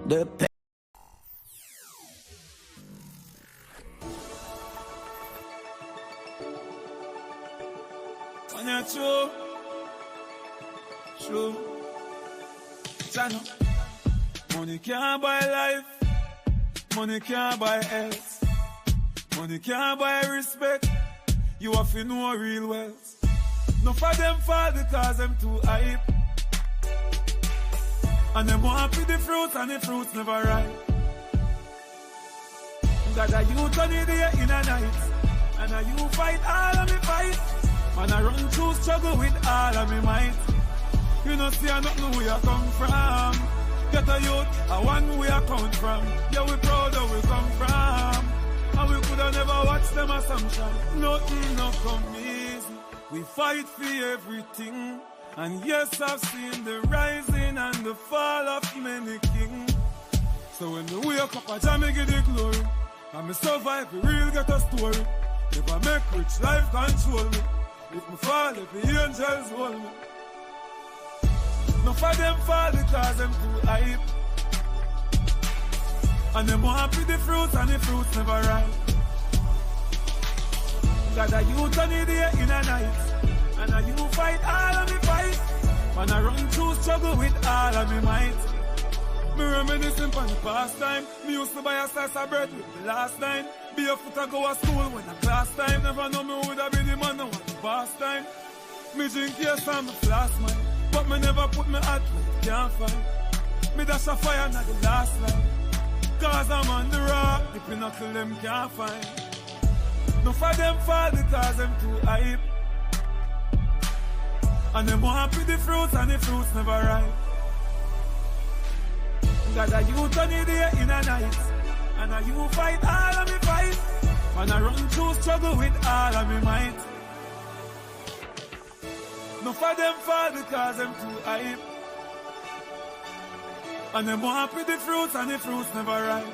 the pain. True. Channel. Money can't buy life. Money can't buy health. Money can't buy respect. You have to know real wealth. No for them fall because them too hype. And them want to the fruits and the fruits never ripe. Got a youth on the day in a night. And a you fight all of me fight. And I run through struggle with all of me might. You know see I nothing where you come from. Get a youth, a one where I come from. Yeah, we proud of we come from. And we coulda never watched them assumption. Nothing no come easy. We fight for everything. And yes, I've seen the rising and the fall of many kings. So when we wake up, I jam me give the glory. And me survive, we real get a story. If I make rich, life control me. If me fall, if the angels hold me. No for them fall because them too hype. And them want to the fruits and the fruits never ripe. Got a youth on the day in a night. And a you fight all of me fight. And I run through struggle with all of me might. Me reminiscing from the past time. Me used to buy a slice of bread with the last time. Be a foot and go to school when a class time. Never know me would have been the man now at the past time. Me drink yes and me flash mine. But me never put me heart where you can't find. Me dash a fire not the last line. Cause I'm on the rock, the pinnacle them can't find. No for them fall because them too hype. And them want to the fruits and the fruits never ripe. Got a youth on the day in a night. And a you fight all of me fight. And I run through struggle with all of me might. No for them fall because them too hype. And them want with the fruits and the fruits never ripe.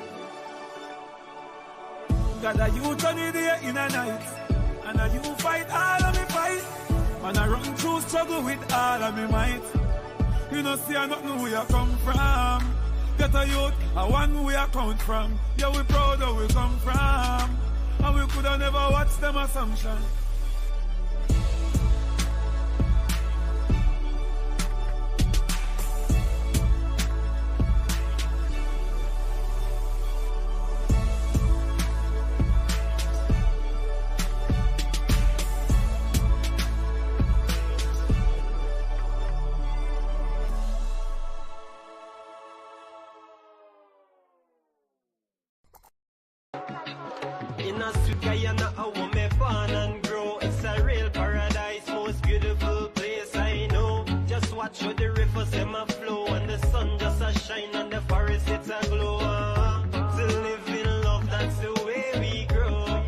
Got a youth on the day in a night. And a you fight all of me fight. And I run through struggle with all of me might. You know see I nothing where you come from. Get a youth, a one where I come from. Yeah, we proud of we come from. And we coulda never watched them assumption. In a sweet Guyana, I want me born and grow. It's a real paradise, most beautiful place I know. Just watch how the rivers them a flow, and the sun just a shine, and the forest it's a glow. To live in love, that's the way we grow.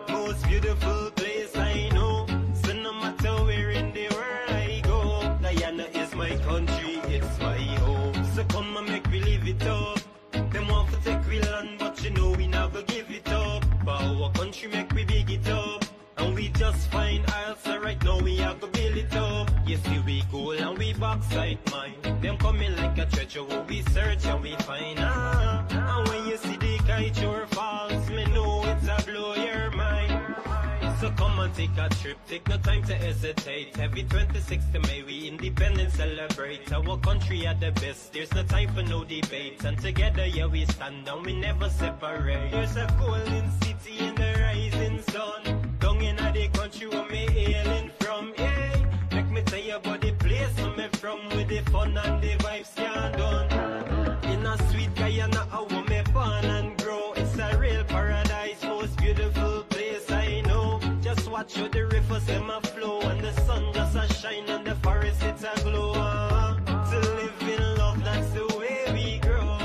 Most beautiful place I know. So no matter where in the world I go, Guyana is my country, it's my home. So come and make we live it up. Them want to take we land, but you know we never give it up. But our country make we big it up. And we just find oil, so right now we have to build it up. You see we cool and we backside mine. Them coming like a treasure, what we search and we find. And when you see the kite your falls, me know it's a blow your mind. So come and take a trip, take no time to hesitate. Every 26th of May we independence celebrate. Our country at the best, there's no time for no debate. And together yeah we stand and we never separate. There's a golden city in the rising sun. Down in the country where me hailing from, yeah. Make me tell you about the place where me from, with the fun and the vibes can't done. In a sweet Guyana, I want me born and grow. It's a real paradise, most beautiful place I know. Just watch how the rivers them a flow, and the sun just a shine, and the forest it's a glow. To live in love, that's the way we grow.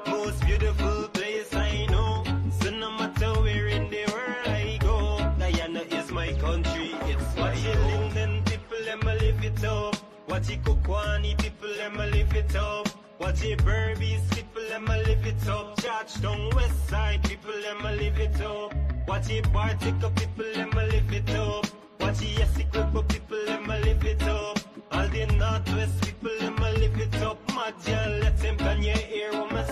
Most beautiful place I know. So no matter where in the world I go, Guyana is my country, it's my home. Then people them a live it up. What the Kokwani people them a live it up. What the Berbies people them a live it up. Georgetown West Side people them a live it up. What the Bartica people them a live it up. What the 𝒐𝒊𝒔𝒄𝒍𝒂𝒊𝒎 people them a live it up. All the Northwest people them a live it up. Madja let them can you hear what me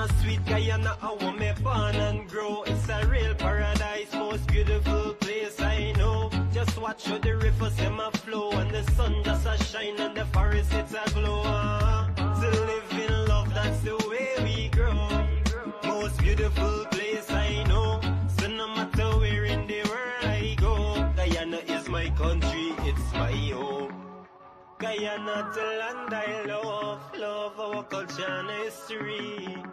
a sweet Guyana, I want me born and grow. It's a real paradise, most beautiful place I know. Just watch how the rivers them a flow, and the sun just a shine, and the forest it's a glow. To live in love, that's the way we grow. Most beautiful place I know. So no matter where in the world I go, Guyana is my country, it's my home. Guyana, the land I love, love our culture and history.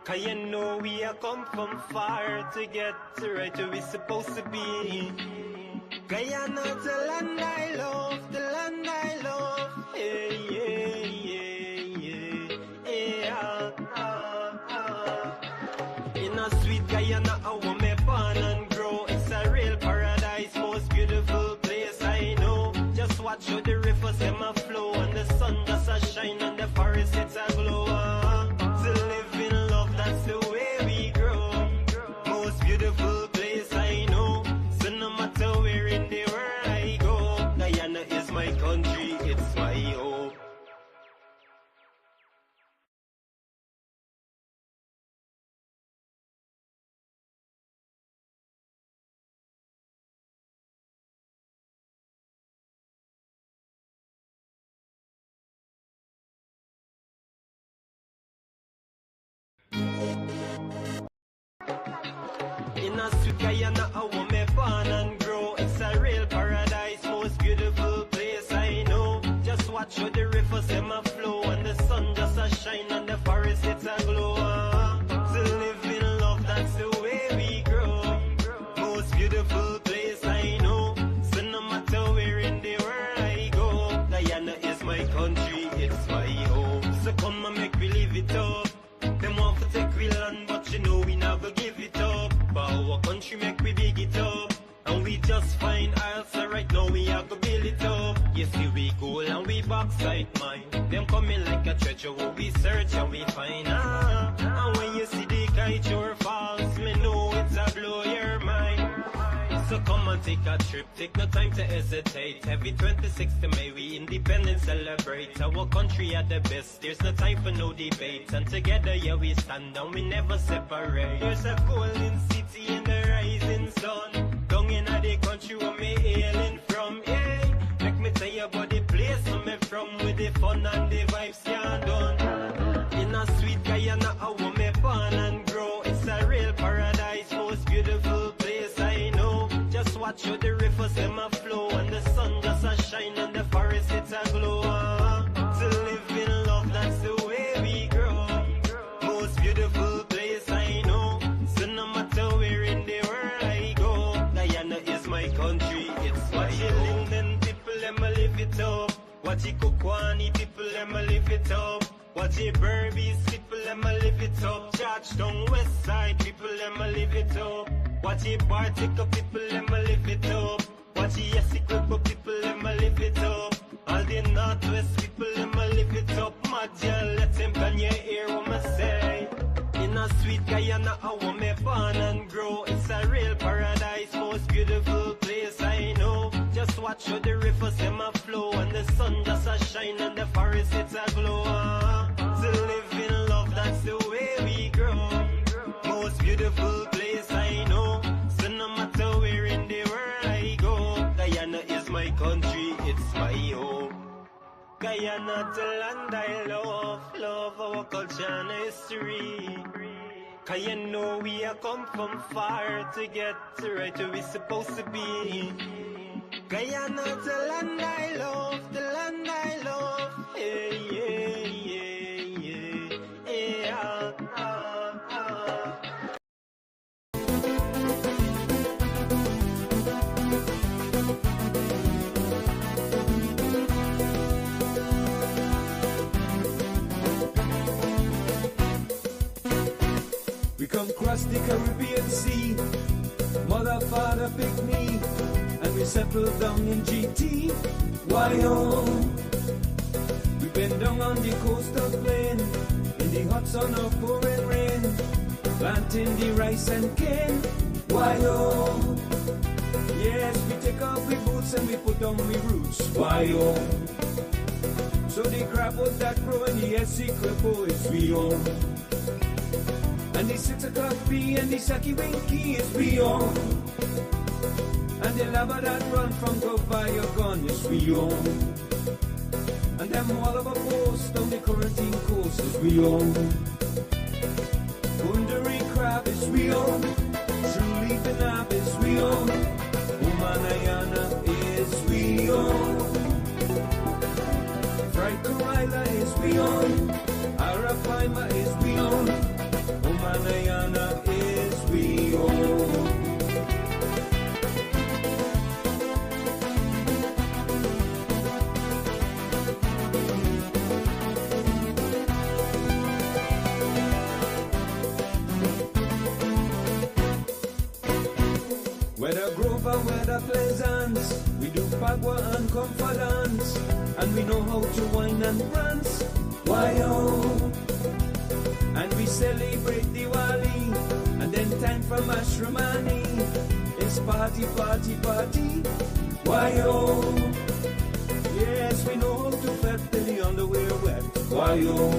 'Cause you know we are come from far to get to right where we supposed to be. Guyana, the land I love, the land I love. Hey, yeah, yeah, yeah, yeah. In a sweet Guyana, I want me born and grow. It's a real paradise, most beautiful place I know. Just watch how the rivers them a flow, and the sun just a shine, and the forest it's a glow. To live in love, that's the way we grow. Most beautiful place I know. So no matter where in the world I go, Guyana is my country, it's my home. In a sweet Guyana, I want me born and grow. It's a real paradise, most beautiful place I know. Just watch how the rivers them a flow, and the sun just a shine, and the forest it's a glow. To live in love, that's the way we grow. Most beautiful place I know. So no matter where in the world I go, Guyana is my country, it's my home. So come and make we live it up. Them want to take we land, but you know we never give it up. But our country make we big it up, and we just find ours, so right now we are go build it up. You see we go and we backside mine. Them coming like a treasure, what we search and we find. And when you see the kite your falls, me know it's a blow your mind. So come and take a trip, take no time to hesitate. Every 26th of May we independence celebrate. Our country at the best, there's no time for no debate. And together, yeah, we stand and we never separate. There's a golden city in the rising sun, down in the country where me hailing from, yeah. Let me tell you about the place where me from, with the fun and the vibes can't done. In a sweet Guyana, I want me born and grow. It's a real paradise, most beautiful place I know. Just watch how the rivers them a flow, and the sun just a shine, and the forest it's a glow. To live in love, that's the way we grow. Most beautiful place I know. So no matter where in the world I go, Guyana is my country, it's my home. Then people them a live it up. What 𝒄𝒑𝒂𝒊𝒈𝒕 people them a live it up. What 𝒏𝒐𝒕𝒆 people them a live it up. Georgetown West Side people them a live it up. What 𝒏𝒐𝒕𝒅 people them a live it up. What 𝒐𝒂𝒊𝒈𝒄 people them a live it up. All the Northwest people them a live it up. Madja, let them can you hear what me say? In a sweet Guyana, I want me born and grow. It's a real paradise, most beautiful place I know. Just watch how the rivers them a flow, and the sun just a shine, and the forest it's a glow. To live in love, that's the way we grow. Most beautiful place I know. So no matter where in the world I go, Guyana is my country, it's my home. Guyana, the land I love, love our culture and history. 'Cause you know we are come from far to get to right where we supposed to be. Guyana, the land I love, the land I love. Hey, yeah, yeah, yeah, yeah. We come across the Caribbean Sea, mother, father picked me, and we settled down in GT. Wyoming. We've been down on the coastal plain, in the hot sun of pouring rain, planting the rice and cane. Wyoming. Yes, we take off we boots and we put on we roots. Wyoming. So the crabs that grow in the 𝒐𝒂𝒊𝒈𝒄 is we own. And the 6 o'clock B and the 𝒂𝒊𝒔𝒄𝒍𝒂𝒊𝒆𝒐 is we own. And the lava that run from go by your gun is we own. And them all of a post on the quarantine coast is we own. Wondering crab is we own. True leaping up is we own. Umanayana is we own. Fried Courdel is we own. Arapaima is we own. Umanayana is we own. Whether Grove or whether Pleasance, we do Pagua and Confidence, and we know how to wine and prance. Why oh? And we celebrate Diwali, and then time for Mashramani. It's party, party, party. Why oh? Yes, we know how to fet till the underwear wet. Why oh?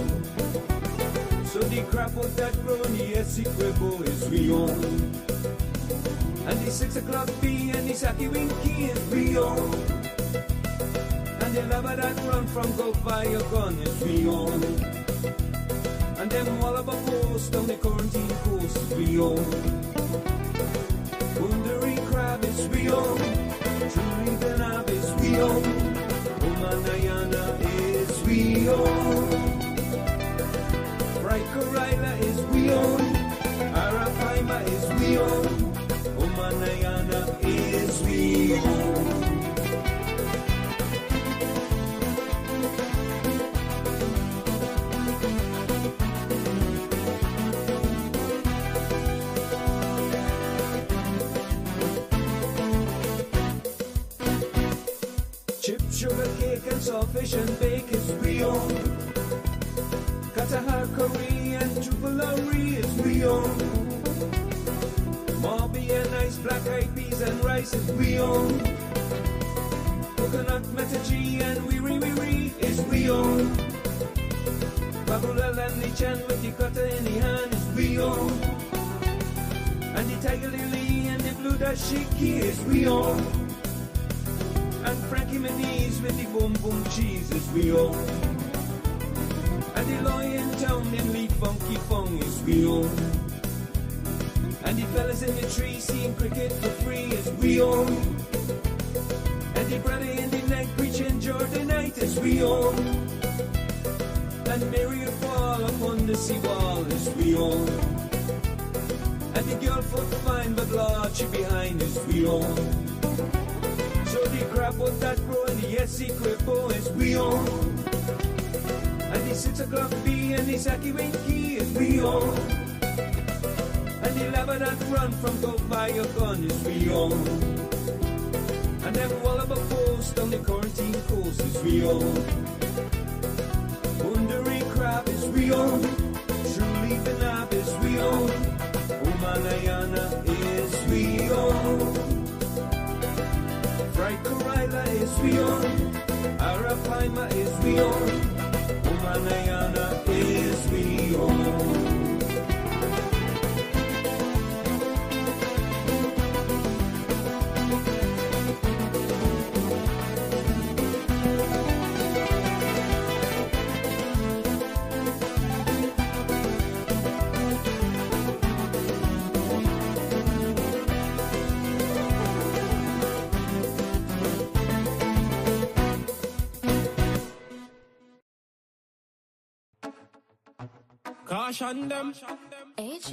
So the crap out that grown, the 𝒖𝒔𝒊𝒂𝒊𝒆𝒐 is we own. And the 6 o'clock B and the 𝒂𝒊𝒔𝒄𝒍𝒂𝒊𝒕 is we own. And the lava that run from go by your gun is we own. And them all of a post on the quarantine coast is we own. Wondering crab is we own. Truly Benab is we own. Umanayana is we own. Fried Courdel is we own. Arapaima is we own. Umanayana is we own. Chip, sugar, cake and saltfish and bake is we own. Katahar curry and 𝒊𝒏𝒕𝒓 is we own. Marby and nice black-eyed peas and rice is we own. Coconut metachi and wiri is we own. Babula and the chan with the cutter in the hand is we own. And the tiger lily and the blue dashiki is we own. And Frankie Manise with the boom boom cheese is we own. And the lion town in Lee funky fong is we own. And the fellas in the tree seeing cricket for free is we own. And the brother in the night preaching Jordanite is we own. And Mary fall upon the seawall is we own. And the girl foot fine but large she behind is we own. So the crap out that grow and the 𝒖𝒔𝒊𝒂𝒊𝒆𝒐 is we own. And the 6 o'clock B and the 𝒂𝒊𝒔𝒄𝒍𝒂𝒊𝒕 is we own. And the lava that run from go by your gun is we own. And them all of a post on the quarantine coast is we own. Wondering crab is we own. Truly Benab is we own. Umanayana is we own. Fried Courdel is we own. Arapaima is we own. Umanayana is we own. Caution them. AJ.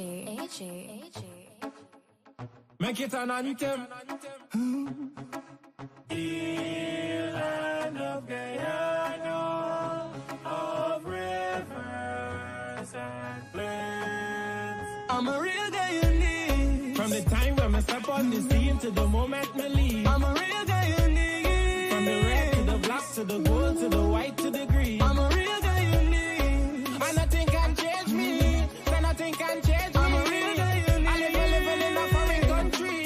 Make it an anthem. Land of Guyana, of rivers and plains. I'm a real Guyanese. From the time when I step on the scene to the moment me leave. I'm a real Guyanese. From the red to the black to the gold to the white to the green. I'm a real Guyanese. And nothing can change me. So nothing can change me. I'm a real Guyanese. I living in a foreign country.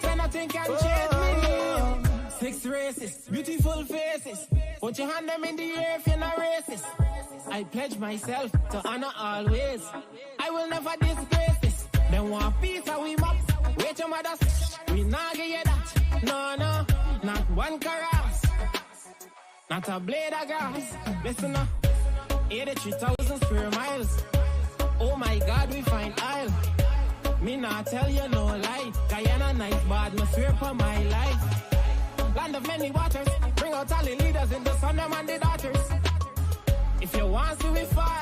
So nothing can change me. 6 races, beautiful faces. Put your hand them in the air if you're not racist. I pledge myself to honor always. I will never disgrace this. Then one piece of we mop. Wait your mothers, we not get you that. No, no, not one caress. Not a blade of grass. Listen up, 83,000 square miles. Oh my God, we find aisle. Me not tell you no lie. Guyana nice, but me swear for my life. Land of many waters, bring out all the leaders in the son them and the daughters. If you want to be far,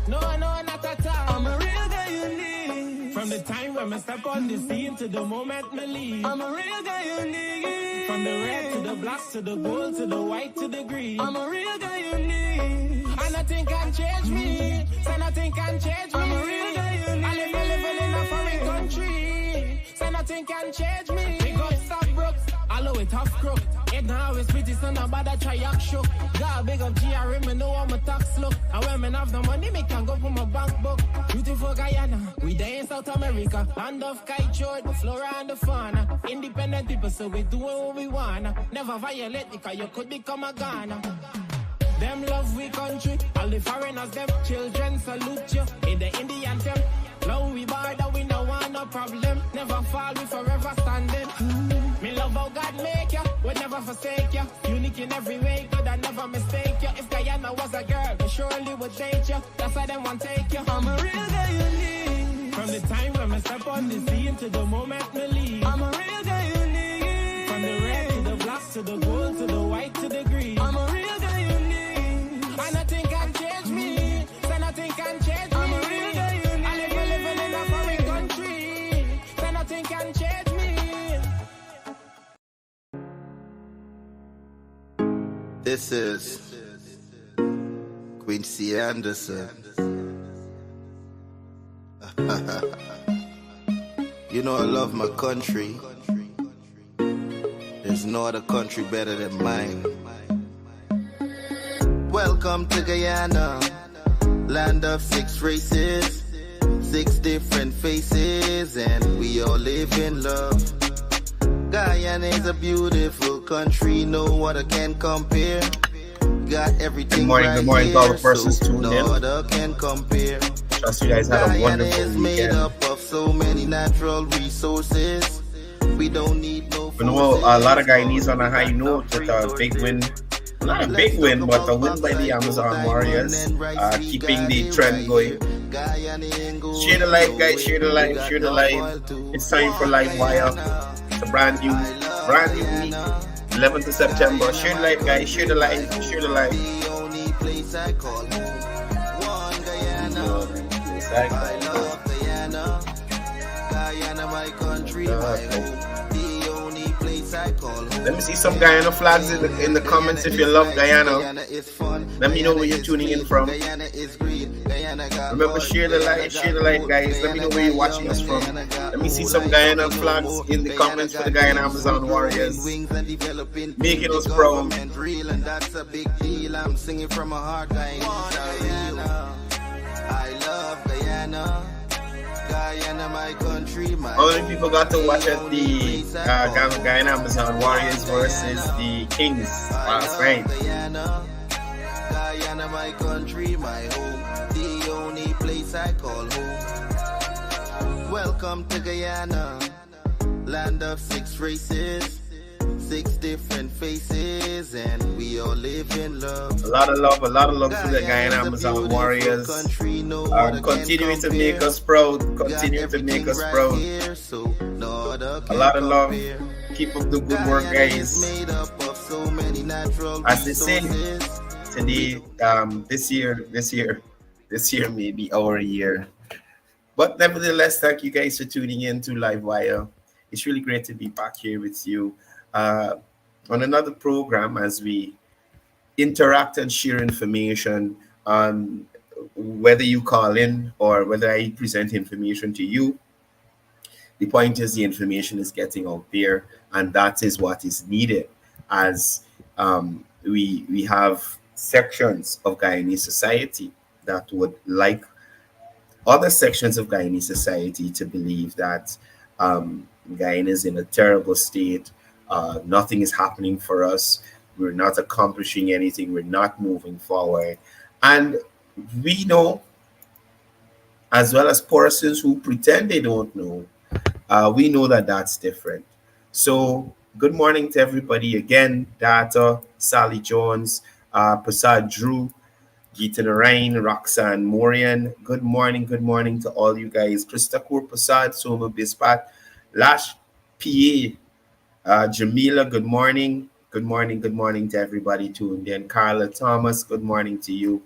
no, not at all. I'm a real guy you need. From the time when I step on the scene to the moment me leave. I'm a real guy you need. From the red to the black to the gold to the white to the green. I'm a real guy you need. And nothing can change me. So nothing can change me. I'm a real guy you need. I live in a foreign country. So nothing can change me. Big up stop broke. Allow it tough crook. It now always pretty son about a try act shook. God big up GRM, me know how my tax look. And when me have the money, me can go for my bank book. Beautiful Guyana, we there in South America. Land of kite, the flora and the fauna. Independent people, so we doing what we wanna. Never violate because you could become a Ghana. Them love we country, all the foreigners, them children salute you. In the Indian temple, now we border, we no want no problem. Never fall, we forever standing. Me love how God make you, would never forsake you. Unique in every way, could I never mistake you. If Guyana was a girl, I surely would date you. That's why they want take you. I'm a real guy you need. From the time when I step on the scene to the moment me leave. I'm a real guy you need. From the red to the black to the gold to the white to the green. I'm a real guy you need. And nothing can change me. So nothing can change me. I'm a real guy you need. I live in a foreign country. So nothing can change me. This is Quincy Anderson. You know I love my country. There's no other country better than mine. Welcome to Guyana, land of 6 races, 6 different faces, and we all live in love. Guyana is a beautiful country, no other can compare. Got everything good morning to all the persons tuned in. No other can compare. Trust you guys had a Guyana wonderful is made weekend. up of so many natural resources. We don't need no. You know, a lot of Guyanese on a high note with a big win. Not a big win, but a win by the Amazon Warriors, keeping the trend going. Share the live, guys. Share the live. Share the live. It's time for Livewire. It's a brand new week, 11th of September. Share the live, guys. Share the live. Share the live. The only place I call home. One Guyana. I love Guyana. Guyana, my country, my home. The only place I call home. Let me see some Guyana flags in the comments if you love Guyana. Let me know where you're tuning in from. Remember, share the live, guys. Let me know where you're watching us from. Let me see some Guyana flags in the comments for the Guyana Amazon Warriors. Making us proud. That's a big deal. I'm singing from my heart, Guyana. I love Guyana. Guyana, my country, my How many people got to watch at the Guyana Amazon Warriors versus the Kings last night? Guyana, my country, my home. The only place I call home. Welcome to Guyana, land of 6 races, 6 different faces, and we all live in love. A lot of love to the Guyana Amazon Warriors. Continuing to make us proud. Continuing to make us proud. A lot of love. Keep up the good work, guys. As they say today, this year may be our year. But nevertheless, thank you guys for tuning in to Livewire. It's really great to be back here with you on another program as we interact and share information on whether you call in or whether I present information to you. The point is the information is getting out there, and that is what is needed as we have sections of Guyanese society that would like other sections of Guyanese society to believe that Guyana is in a terrible state. Nothing is happening for us. We're not accomplishing anything. We're not moving forward. And we know, as well as persons who pretend they don't know, we know that that's different. So, good morning to everybody again. Data, Sally Jones, Prasad Drew, Geeta Narain, Roxanne Morian. Good morning to all you guys. Krista Kaur Prasad, Soma Bispat, Lash PA, Jamila, good morning to everybody tuned in. Carla Thomas, good morning to you.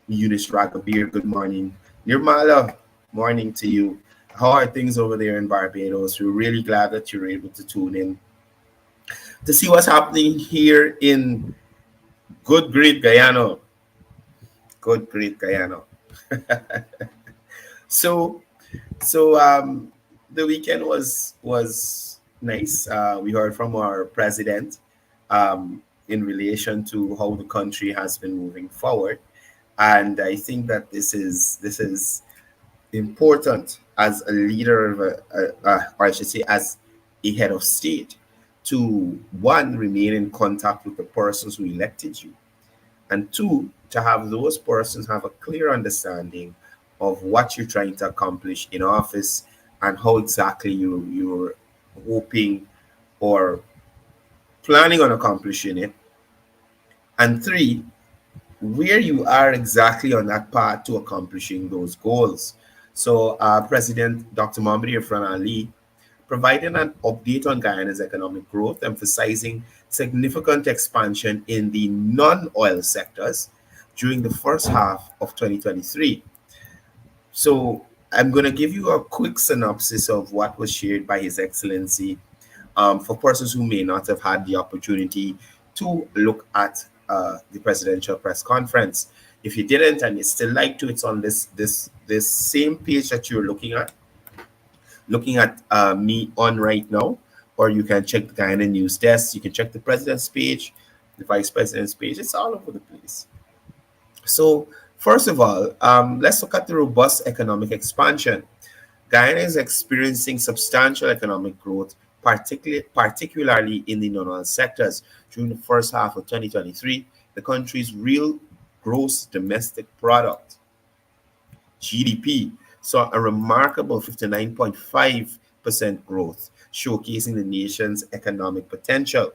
Eunice Ragabir, good morning. Nirmala, morning to you. How are things over there in Barbados? We're really glad that you're able to tune in to see what's happening here in Good Great Guyana. Good Great Guyana. So the weekend was nice. We heard from our president in relation to how the country has been moving forward, and I think that this is important as a leader of or I should say, as a head of state, to one, remain in contact with the persons who elected you, and two, to have those persons have a clear understanding of what you're trying to accomplish in office and how exactly you're hoping or planning on accomplishing it, and three, where you are exactly on that path to accomplishing those goals. So, President Dr. Mohamed Irfan Ali provided an update on Guyana's economic growth, emphasizing significant expansion in the non-oil sectors during the first half of 2023. So, I'm going to give you a quick synopsis of what was shared by His Excellency, for persons who may not have had the opportunity to look at the presidential press conference. If you didn't and you still like to, it's on this same page that you're looking at me on right now, or you can check the Guyana News Desk. You can check the president's page, the vice president's page. It's all over the place. So first of all, let's look at the robust economic expansion. Guyana is experiencing substantial economic growth, particularly in the non-oil sectors. During the first half of 2023, the country's real gross domestic product, GDP, saw a remarkable 59.5% growth, showcasing the nation's economic potential.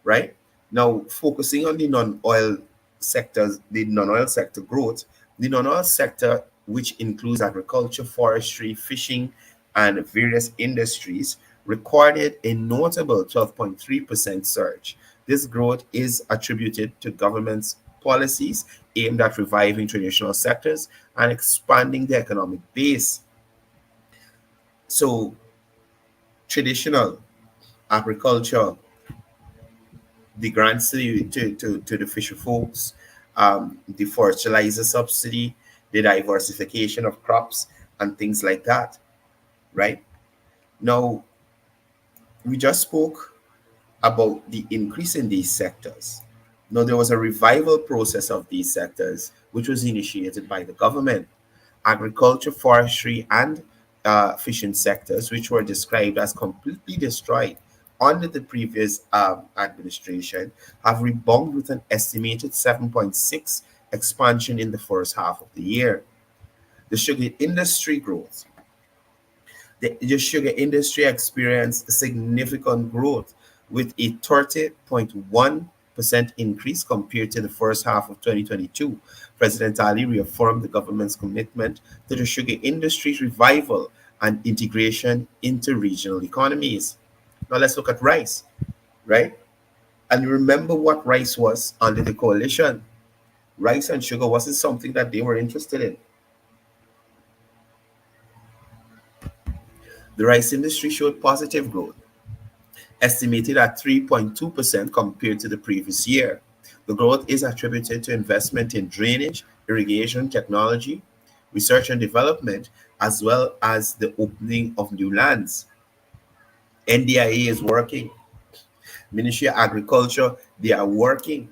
Right? Now, focusing on the non-oil sectors, the non-oil sector growth, the non-oil sector, which includes agriculture, forestry, fishing, and various industries, recorded a notable 12.3% surge. This growth is attributed to government's policies aimed at reviving traditional sectors and expanding the economic base. So, traditional agriculture, the grants to the fisher folks, the fertilizer subsidy, the diversification of crops, and things like that, right? Now, we just spoke about the increase in these sectors. Now, there was a revival process of these sectors, which was initiated by the government. Agriculture, forestry, and fishing sectors, which were described as completely destroyed under the previous administration, have rebounded with an estimated 7.6 expansion in the first half of the year. The sugar industry growth. The sugar industry experienced significant growth with a 30.1% increase compared to the first half of 2022. President Ali reaffirmed the government's commitment to the sugar industry's revival and integration into regional economies. Now let's look at rice, right? And you remember what rice was under the coalition. Rice and sugar wasn't something that they were interested in. The rice industry showed positive growth, estimated at 3.2% compared to the previous year. The growth is attributed to investment in drainage, irrigation technology, research and development, as well as the opening of new lands. NDIA is working. Ministry of Agriculture, they are working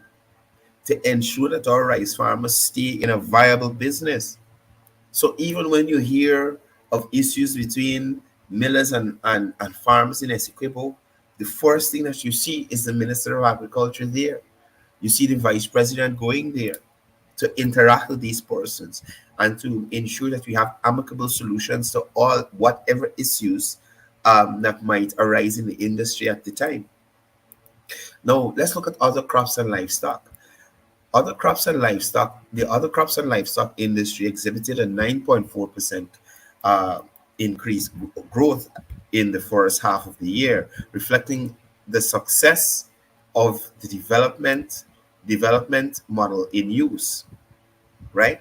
to ensure that our rice farmers stay in a viable business. So even when you hear of issues between millers and farmers in Essequibo, the first thing that you see is the Minister of Agriculture there. You see the vice president going there to interact with these persons and to ensure that we have amicable solutions to all whatever issues that might arise in the industry at the time. Now, let's look at other crops and livestock. Other crops and livestock, the other crops and livestock industry exhibited a 9.4% increase growth in the first half of the year, reflecting the success of the development model in use, right?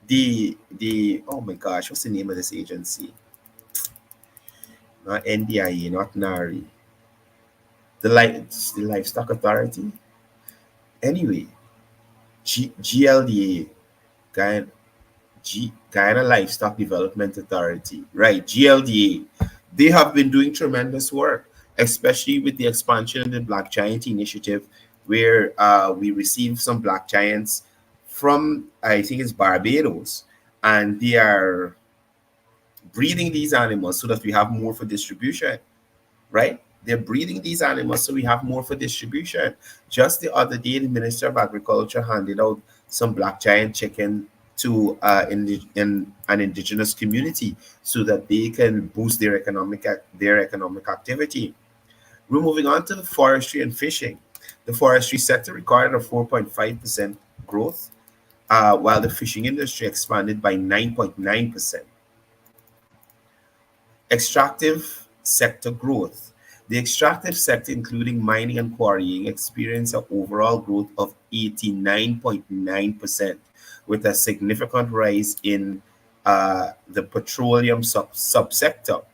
The oh my gosh, what's the name of this agency? Not NDIA, not NARI. The Livestock Authority. Anyway, GLDA, Guyana Livestock Development Authority, right? GLDA. They have been doing tremendous work, especially with the expansion of the Black Giant Initiative, where we received some black giants from, I think it's Barbados, and they are breeding these animals so that we have more for distribution, right? They're breeding these animals so we have more for distribution. Just the other day, the Minister of Agriculture handed out some black giant chicken to in an indigenous community so that they can boost their economic activity. We're moving on to the forestry and fishing. The forestry sector recorded a 4.5% growth, while the fishing industry expanded by 9.9%. Extractive sector growth. The extractive sector, including mining and quarrying, experienced an overall growth of 89.9%, with a significant rise in the petroleum subsector,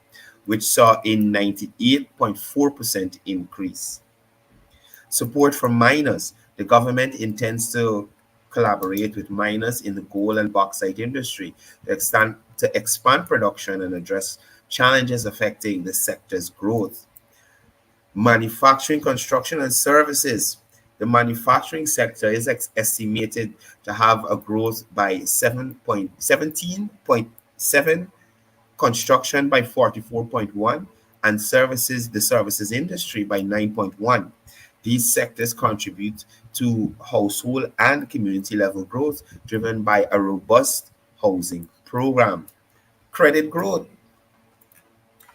which saw a 98.4% increase. Support from miners. The government intends to collaborate with miners in the gold and bauxite industry to expand production and address challenges affecting the sector's growth. Manufacturing, construction, and services. The manufacturing sector is estimated to have a growth by 17.7, construction by 44.1, and the services industry by 9.1. These sectors contribute to household and community level growth driven by a robust housing program. Credit growth.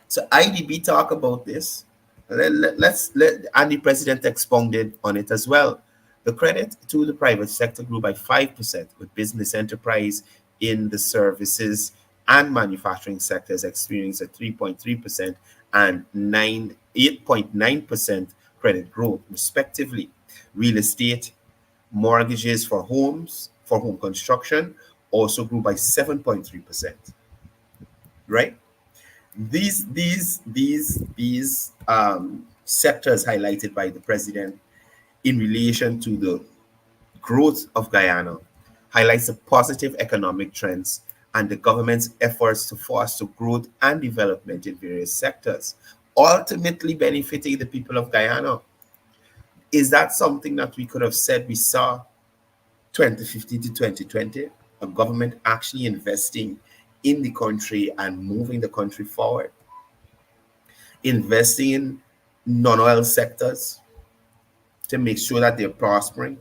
So IDB talk about this. And the president expounded on it as well. The credit to the private sector grew by 5%, with business enterprise in the services and manufacturing sectors experiencing a 3.3% and 8.9% credit growth, respectively. Real estate mortgages for home construction also grew by 7.3%. Right? These sectors highlighted by the president in relation to the growth of Guyana highlights the positive economic trends and the government's efforts to foster growth and development in various sectors, ultimately benefiting the people of Guyana. Is that something that we could have said we saw 2015 to 2020? A government actually investing in the country and moving the country forward, investing in non-oil sectors to make sure that they're prospering.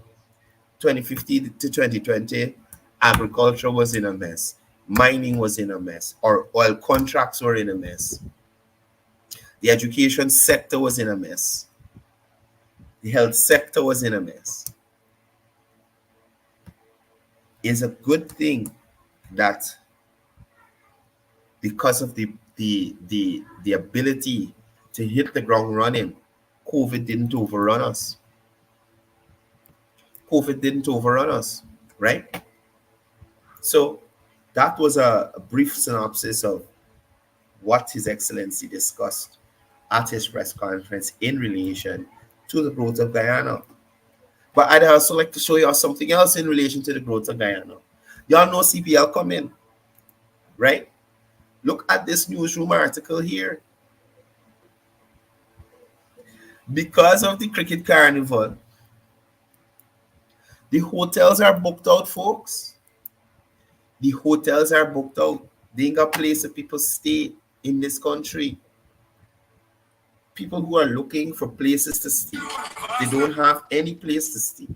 2015 to 2020, agriculture was in a mess, mining was in a mess, or oil contracts were in a mess. The education sector was in a mess. The health sector was in a mess. It's a good thing that because of the ability to hit the ground running, COVID didn't overrun us. COVID didn't overrun us, right? So that was a brief synopsis of what His Excellency discussed at his press conference in relation to the growth of Guyana. But I'd also like to show you something else in relation to the growth of Guyana. Y'all know CPL coming, right? Look at this newsroom article here. Because of the cricket carnival, the hotels are booked out, folks. The hotels are booked out. They ain't got a place for people stay in this country. People who are looking for places to stay, they don't have any place to stay.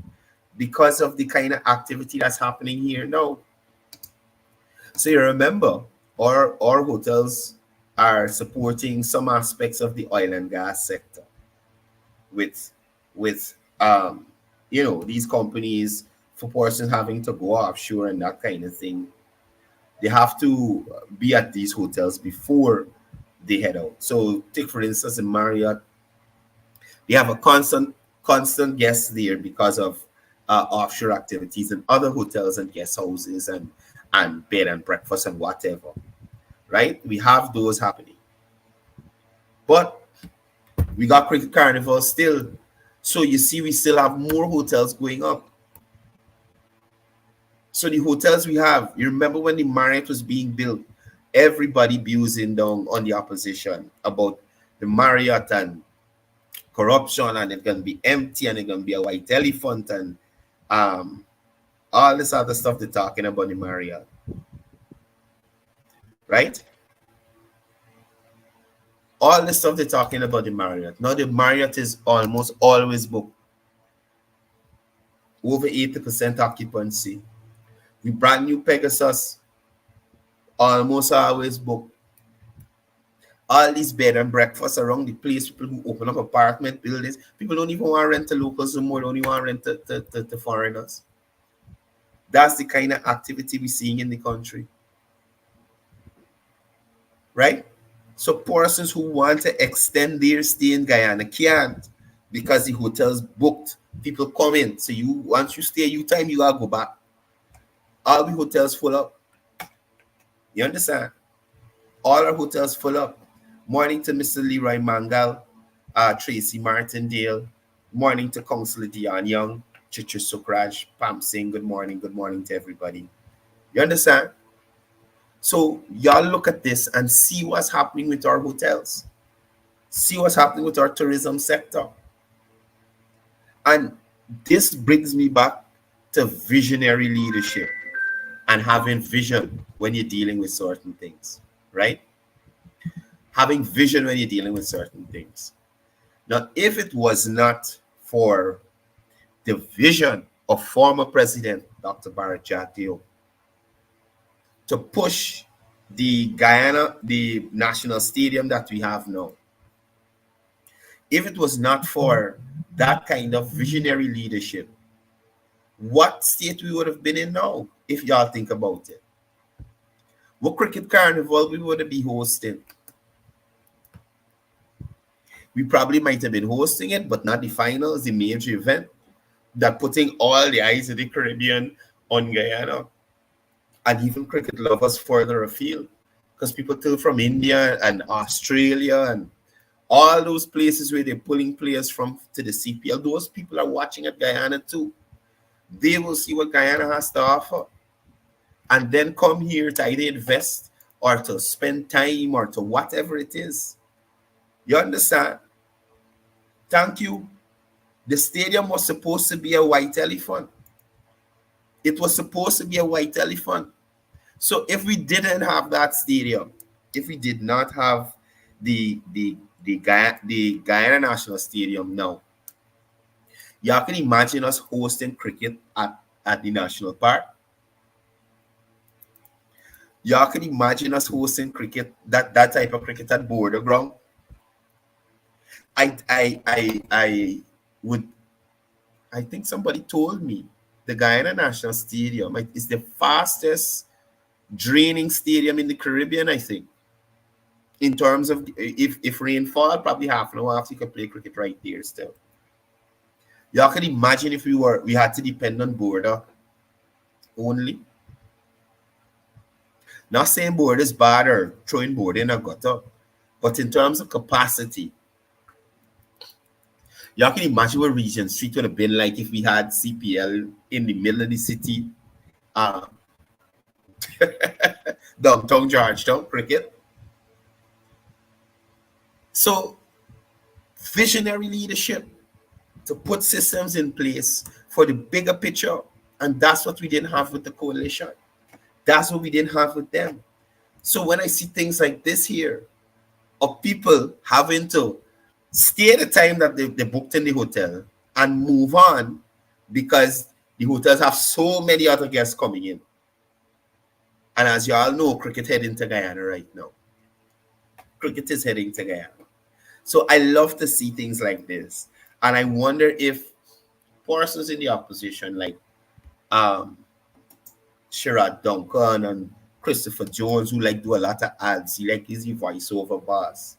because of the kind of activity that's happening here? No. So you remember, our hotels are supporting some aspects of the oil and gas sector with these companies, for persons having to go offshore and that kind of thing. They have to be at these hotels before they head out. So take for instance in Marriott, they have a constant guests there because of offshore activities in other hotels and guest houses and bed and breakfast and whatever, right? We have those happening. But we got Cricket Carnival still. So you see, we still have more hotels going up. So the hotels we have, you remember when the Marriott was being built, everybody abusing down on the opposition about the Marriott and corruption, and it's going to be empty, and it's going to be a white elephant, and all this other stuff they're talking about the Marriott, right? All the stuff they're talking about the Marriott. Now the Marriott is almost always booked. Over 80% occupancy. We brand new Pegasus, almost always booked. All these bed and breakfasts around the place, people who open up apartment buildings, people don't even want to rent to locals anymore, don't even want to rent to foreigners. That's the kind of activity we're seeing in the country. Right? So persons who want to extend their stay in Guyana can't because the hotel's booked. People come in. So once you stay your time, you gotta go back. All the hotels full up. You understand? All our hotels full up. Morning to Mr. Leroy Mangal, Tracy Martindale. Morning to Councillor Dion Young, 𝒄𝒍𝒂𝒊𝒎𝒄𝒍𝒂𝒊𝒎. Pam saying good morning to everybody. You understand? So y'all look at this and see what's happening with our hotels. See what's happening with our tourism sector. And this brings me back to visionary leadership and having vision when you're dealing with certain things, right? Having vision when you're dealing with certain things. Now, if it was not for the vision of former President Dr. Barrett Jack Dio to push the national stadium that we have now, if it was not for that kind of visionary leadership, what state we would have been in now, if y'all think about it? What Cricket Carnival we would be hosting? We probably might have been hosting it, but not the finals, the major event that putting all the eyes of the Caribbean on Guyana, and even cricket lovers further afield, because people still from India and Australia and all those places where they're pulling players from to the CPL, those people are watching at Guyana too. They will see what Guyana has to offer and then come here to either invest or to spend time or to whatever it is. You understand? Thank you. The stadium was supposed to be a white elephant. It was supposed to be a white elephant. So if we didn't have that stadium, if we did not have the Guyana National Stadium now, y'all can imagine us hosting cricket at the National Park. Y'all can imagine us hosting cricket, that type of cricket at Border Ground. I think somebody told me the Guyana National Stadium is the fastest draining stadium in the Caribbean, I think. In terms of if rainfall, probably half an hour after you can play cricket right there still. Y'all can imagine if we had to depend on Border only. Not saying Border is bad or throwing Border in a gutter, but in terms of capacity, y'all can imagine what Regent Street would have been like if we had CPL in the middle of the city. Downtown Georgetown cricket. So, visionary leadership to put systems in place for the bigger picture, and that's what we didn't have with the coalition. That's what we didn't have with them. So when I see things like this here, of people having to stay the time that they booked in the hotel and move on because The hotels have so many other guests coming in. And as you all know, cricket heading to Guyana right now. Cricket is heading to Guyana. So I love to see things like this. And I wonder if persons in the opposition like Sherrod Duncan and Christopher Jones, who like do a lot of ads, he like is the voiceover boss.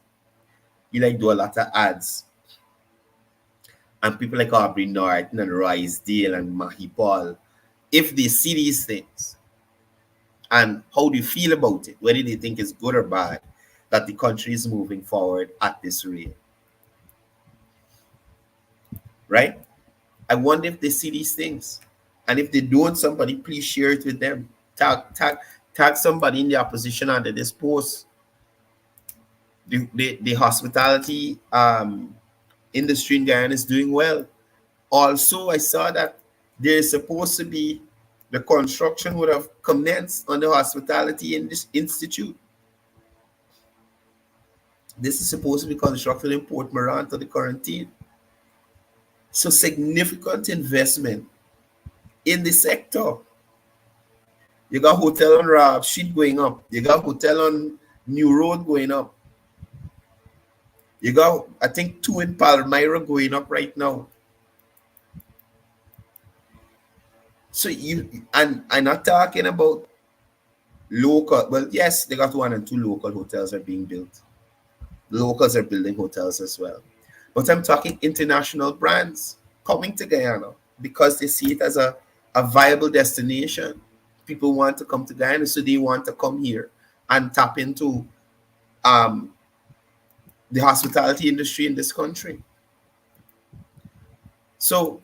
He like do a lot of ads. And people like Aubrey Norton and Royce Dale and Mahi Paul, if they see these things, and how do you feel about it? Whether they think it's good or bad that the country is moving forward at this rate. Right? I wonder if they see these things. And if they don't, somebody please share it with them. Tag somebody in the opposition under this post. The hospitality industry in Guyana is doing well. Also, I saw that there is supposed to be the construction would have commenced on the hospitality in this institute. This is supposed to be constructed in Port Moran to the quarantine. So significant investment in the sector. You got hotel on Rab Street going up. You got hotel on New Road going up. You got, I think, 2 in Palmyra going up right now. So and I'm not talking about local. Well, yes, they got 1 and 2 local hotels are being built. Locals are building hotels as well. But I'm talking international brands coming to Guyana because they see it as a viable destination. People want to come to Guyana, so they want to come here and tap into the hospitality industry in this country. So,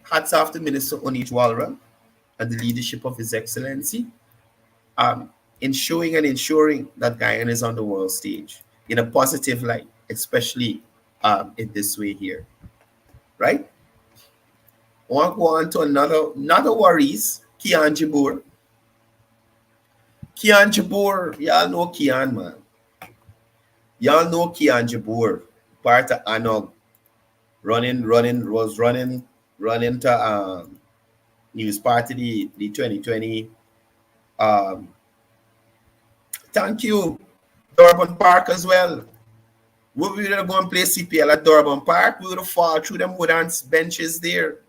hats off to Minister 𝒐𝒊𝒔𝒄𝒍𝒂𝒊𝒎 and the leadership of His Excellency in showing and ensuring that Guyana is on the world stage in a positive light, especially in this way here, right? I want to go on to another worries, Kian Jabur. Kian Jabur, y'all know Kian, man. Y'all know Kian Jabur, part of ANOG, running to he was part of the 2020 thank you, Durban Park as well. We would have go and play CPL at Durban Park. We would have fall through them wooden benches there,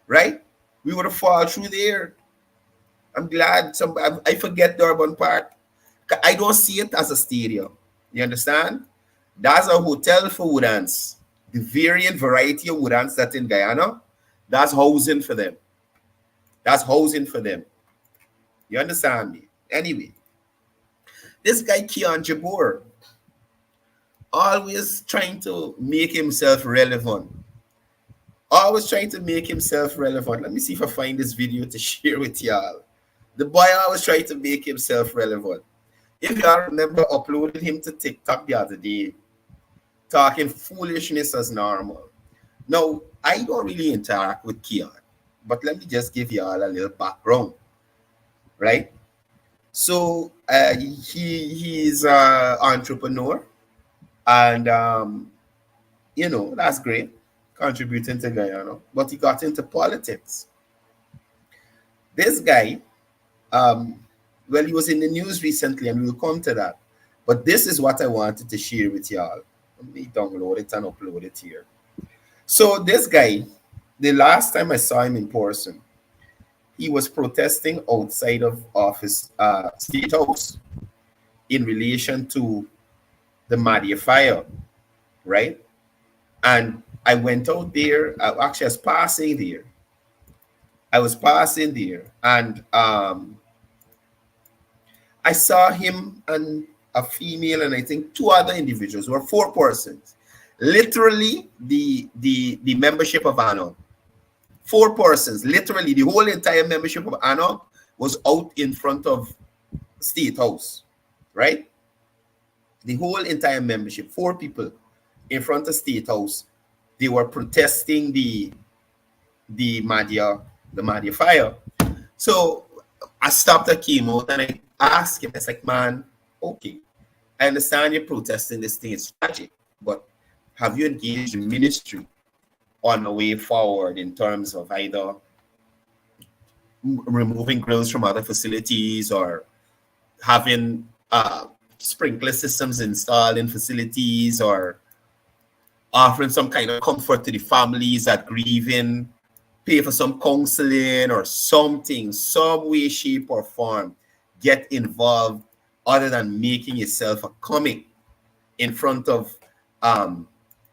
right? We would have fall through there. I'm glad I forget Durban Park. I don't see it as a stadium. You understand? That's a hotel for woodens. The variety of woodens that's in Guyana, that's housing for them. That's housing for them. You understand me? Anyway, this guy Kian Jabur, always trying to make himself relevant. Always trying to make himself relevant. Let me see if I find this video to share with y'all. The boy always trying to make himself relevant. If y'all remember, uploaded him to TikTok the other day, talking foolishness as normal. Now, I don't really interact with Kian, but let me just give y'all a little background, right? So he's an entrepreneur, and you know, that's great, contributing to Guyana, but he got into politics. This guy, well, he was in the news recently, and we'll come to that. But this is what I wanted to share with y'all. Let me download it and upload it here. So this guy, the last time I saw him in person, he was protesting outside of his state house in relation to the Madia fire, right? And I went out there. Actually, I was passing there. And I saw him and a female, and I think 2 other individuals, were 4 persons. Literally, the membership of ANOG. 4 persons, literally, the whole entire membership of ANOG was out in front of State House, right? The whole entire membership, 4 people in front of State House. They were protesting the Madia fire. So I stopped, I came out, and I asked him, I was like, man, okay, I understand you're protesting this thing, it's tragic, but have you engaged the ministry on a way forward in terms of either removing grills from other facilities, or having sprinkler systems installed in facilities, or offering some kind of comfort to the families that grieving, pay for some counseling or something, some way, shape, or form. Get involved other than making yourself a comic in front of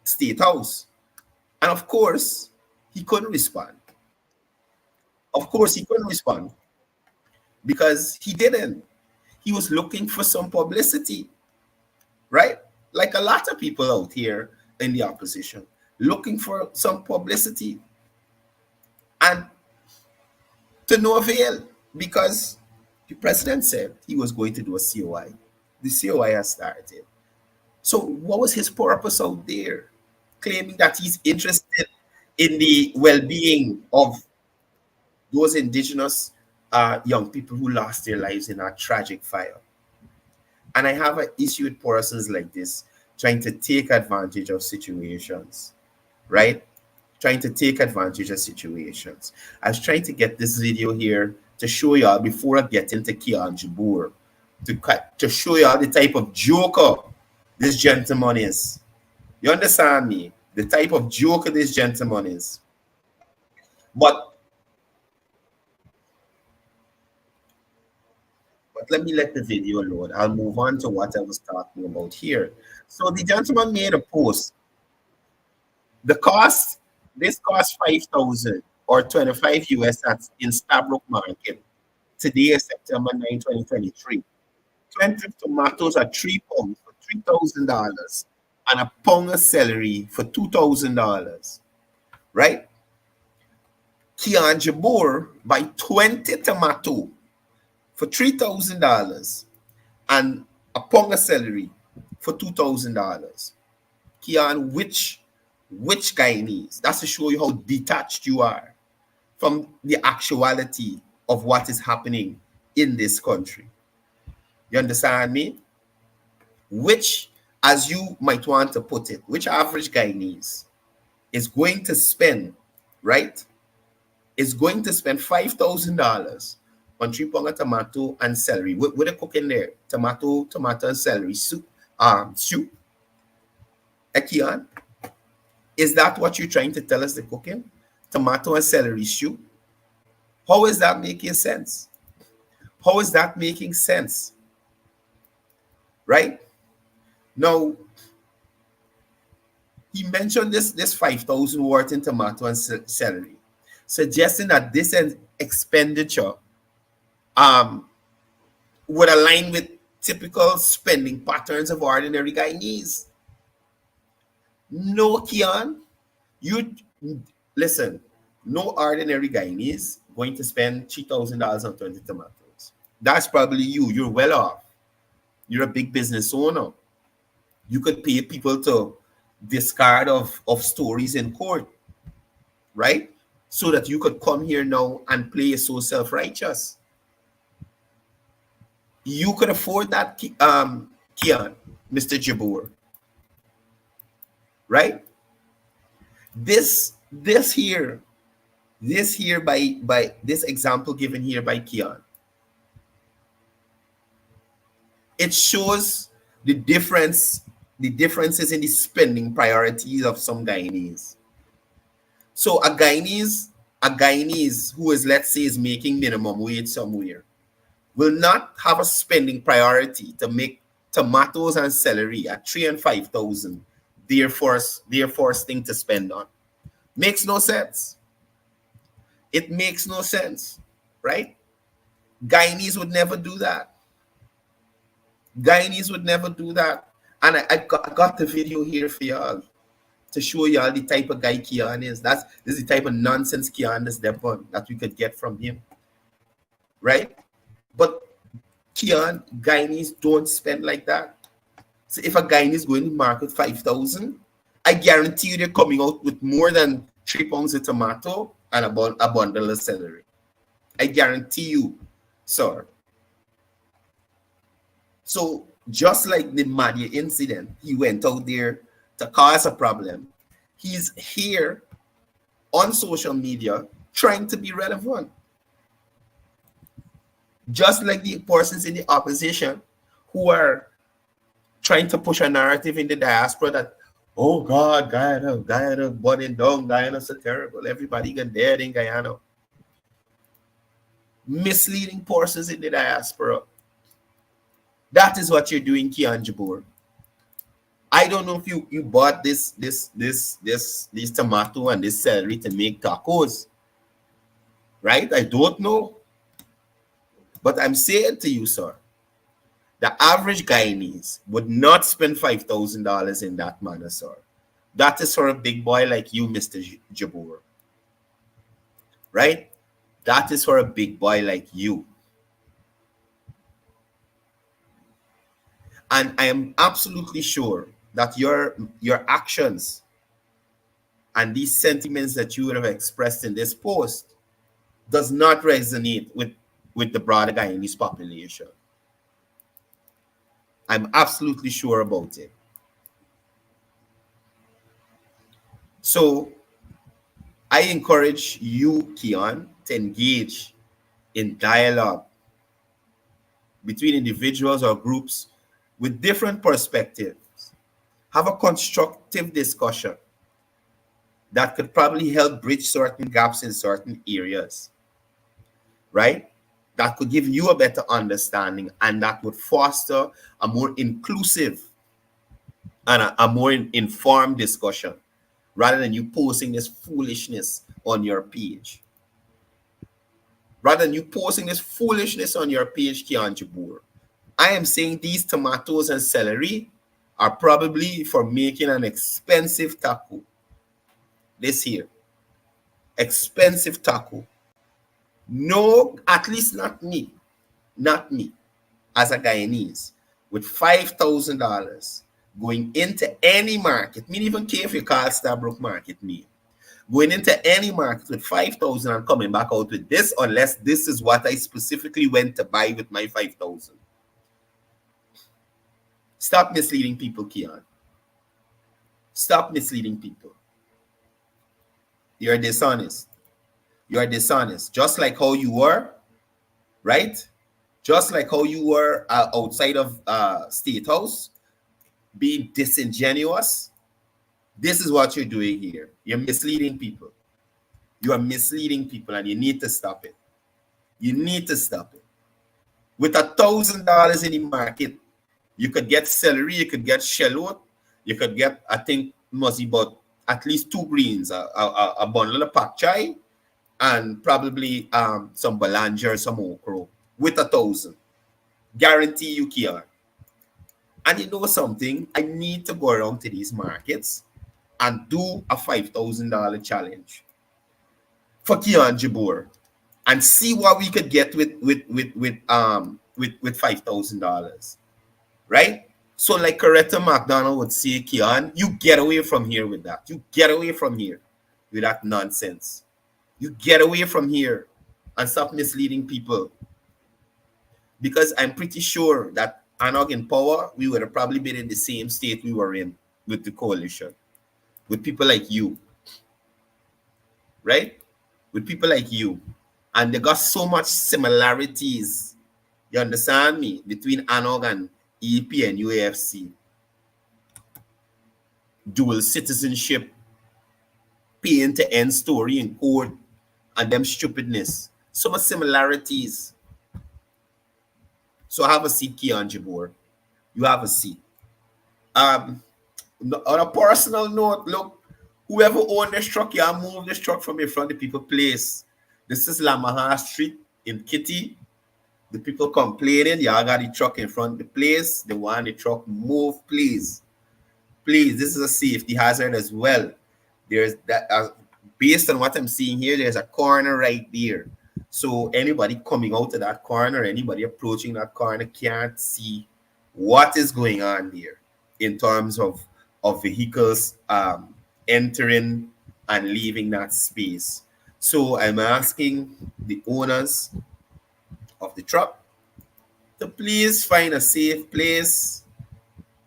State House. And of course, he couldn't respond. Of course, he couldn't respond because he didn't. He was looking for some publicity, right? Like a lot of people out here in the opposition, looking for some publicity. And to no avail, because the president said he was going to do a COI. The COI has started. So what was his purpose out there? Claiming that he's interested in the well-being of those indigenous young people who lost their lives in a tragic fire. And I have an issue with persons like this trying to take advantage of situations, right? Trying to take advantage of situations. I was trying to get this video here to show y'all before I get into 𝒊𝒏𝒂𝒊𝒕, to show y'all the type of joker this gentleman is. You understand me? The type of joker this gentleman is. But let me let the video load. I'll move on to what I was talking about here. So the gentleman made a post. The cost, this cost 5,000 or 25 US in 𝒊𝒏𝒂𝒊𝒏𝒈𝒄 market. Today is September 9, 2023. 20 tomatoes are 3 pounds for $3,000 and a pound of celery for $2,000, right? 𝒊𝒏𝒂𝒊𝒏𝒈𝒄 buy 20 tomato for $3,000 and a pound of celery for $2,000. Kian, which Guyanese? That's to show you how detached you are from the actuality of what is happening in this country. You understand me? Which, as you might want to put it, which average Guyanese is going to spend, right? Is going to spend $5,000 on 3 pounds of tomato and celery. What are they cooking there? Tomato and celery soup. Soup. Ekian, is that what you're trying to tell us they're cooking? Tomato and celery soup? How is that making sense? How is that making sense? Right? Now, he mentioned this 5,000 worth in tomato and celery, suggesting that this expenditure would align with typical spending patterns of ordinary Guyanese. No, Kian, you listen, no ordinary Guyanese going to spend $3,000 on 20 tomatoes. That's probably you. You're well off. You're a big business owner. You could pay people to discard of stories in court, right? So that you could come here now and play so self-righteous. You could afford that, Kian, Mr. Jabur, right? This here by this example given here by Kian, it shows the differences in the spending priorities of some Guyanese. So a Guyanese who is, let's say, is making minimum wage somewhere will not have a spending priority to make tomatoes and celery at 3,000 and 5,000 their first thing to spend on. Makes no sense. It makes no sense, right? Guyanese would never do that. Guyanese would never do that. And I got the video here for y'all to show y'all the type of guy Kian is. This is the type of nonsense Kian is that we could get from him, right? But Kian, Guyanese don't spend like that. So if a Guyanese is going to market 5,000, I guarantee you they're coming out with more than 3 pounds of tomato and a bundle of celery. I guarantee you, sir. So just like the Madia incident, he went out there to cause a problem. He's here on social media trying to be relevant. Just like the persons in the opposition who are trying to push a narrative in the diaspora that, oh God, Guyana burning down, Guyana so terrible, everybody got dead in Guyana. Misleading persons in the diaspora. That is what you're doing, 𝒕𝒉𝒔𝒅. I don't know if you bought these tomato and this celery to make tacos, right? I don't know. But I'm saying to you, sir, the average Guyanese would not spend $5,000 in that manner, sir. That is for a big boy like you, Mr. Jabur. Right? That is for a big boy like you. And I am absolutely sure that your actions and these sentiments that you would have expressed in this post does not resonate with the broader Guyanese population. I'm absolutely sure about it. So I encourage you, Keon, to engage in dialogue between individuals or groups with different perspectives. Have a constructive discussion that could probably help bridge certain gaps in certain areas, right? That could give you a better understanding, and that would foster a more inclusive and a more informed discussion rather than you posting this foolishness on your page. Rather than you posting this foolishness on your page, 𝒕𝒉𝒔𝒅, I am saying these tomatoes and celery are probably for making an expensive taco. This here. Expensive taco. No, at least not me, as a Guyanese, with $5,000 going into any market, me even care if you call Stabrook Market me, going into any market with $5,000 and coming back out with this, unless this is what I specifically went to buy with my $5,000. Stop misleading people, Keon. Stop misleading people. You're dishonest. You're dishonest. Just like how you were, right? Just like how you were outside of State House, being disingenuous. This is what you're doing here. You're misleading people. You are misleading people, and you need to stop it. You need to stop it. With $1,000 in the market, you could get celery, you could get shallot, you could get, I think, must be about at least 2 greens, a bundle of pak chai, and probably some balanja or some okra with $1,000. Guarantee you can. And you know something? I need to go around to these markets and do a $5,000 challenge for 𝒕𝒉𝒔𝒅 and see what we could get with $5,000. Right? So like Coretta McDonald would say, Keon, you get away from here with that. You get away from here with that nonsense. You get away from here and stop misleading people. Because I'm pretty sure that Anog in power, we would have probably been in the same state we were in with the coalition. With people like you. Right? With people like you. And they got so much similarities, you understand me, between Anog and EP and UAFC. Dual citizenship, paying to end story in court, and them stupidness. So much similarities. So have a seat, 𝒕𝒉𝒔𝒅. You have a seat. On a personal note, look, whoever owned this truck, you move this truck from in front of the people place. This is Lamaha Street in Kitty. The people complaining, y'all got the truck in front of the place. They want the truck moved, please. Please, this is a safety hazard as well. There's that, based on what I'm seeing here, there's a corner right there. So anybody coming out of that corner, anybody approaching that corner can't see what is going on there in terms of vehicles entering and leaving that space. So I'm asking the owners of the truck to please find a safe place.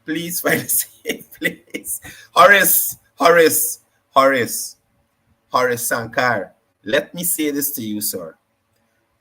Please find a safe place. Horace Sankar, let me say this to you, sir.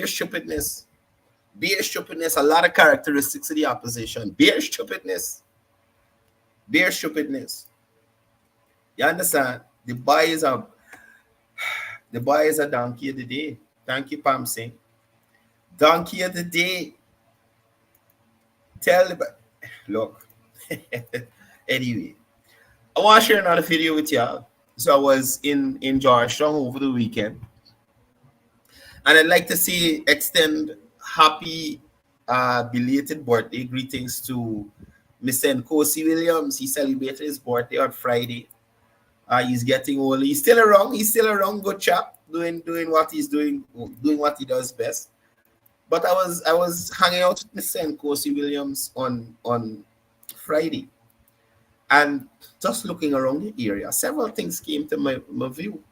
Bare stupidness. Bare stupidness. A lot of characteristics of the opposition. Bare stupidness. Bare stupidness. You understand? The boy is a donkey of the day. Thank you, Pam Singh. Donkey of the day. Tell the look. Anyway, I want to share another video with y'all. So I was in Georgetown over the weekend, and I'd like to extend happy belated birthday greetings to Mr. Nkosi Williams. He celebrated his birthday on Friday. He's getting old. He's still around. Good chap, doing what he's doing what he does best. But I was hanging out with Mr. Nkosi Williams on Friday, and just looking around the area, several things came to my view,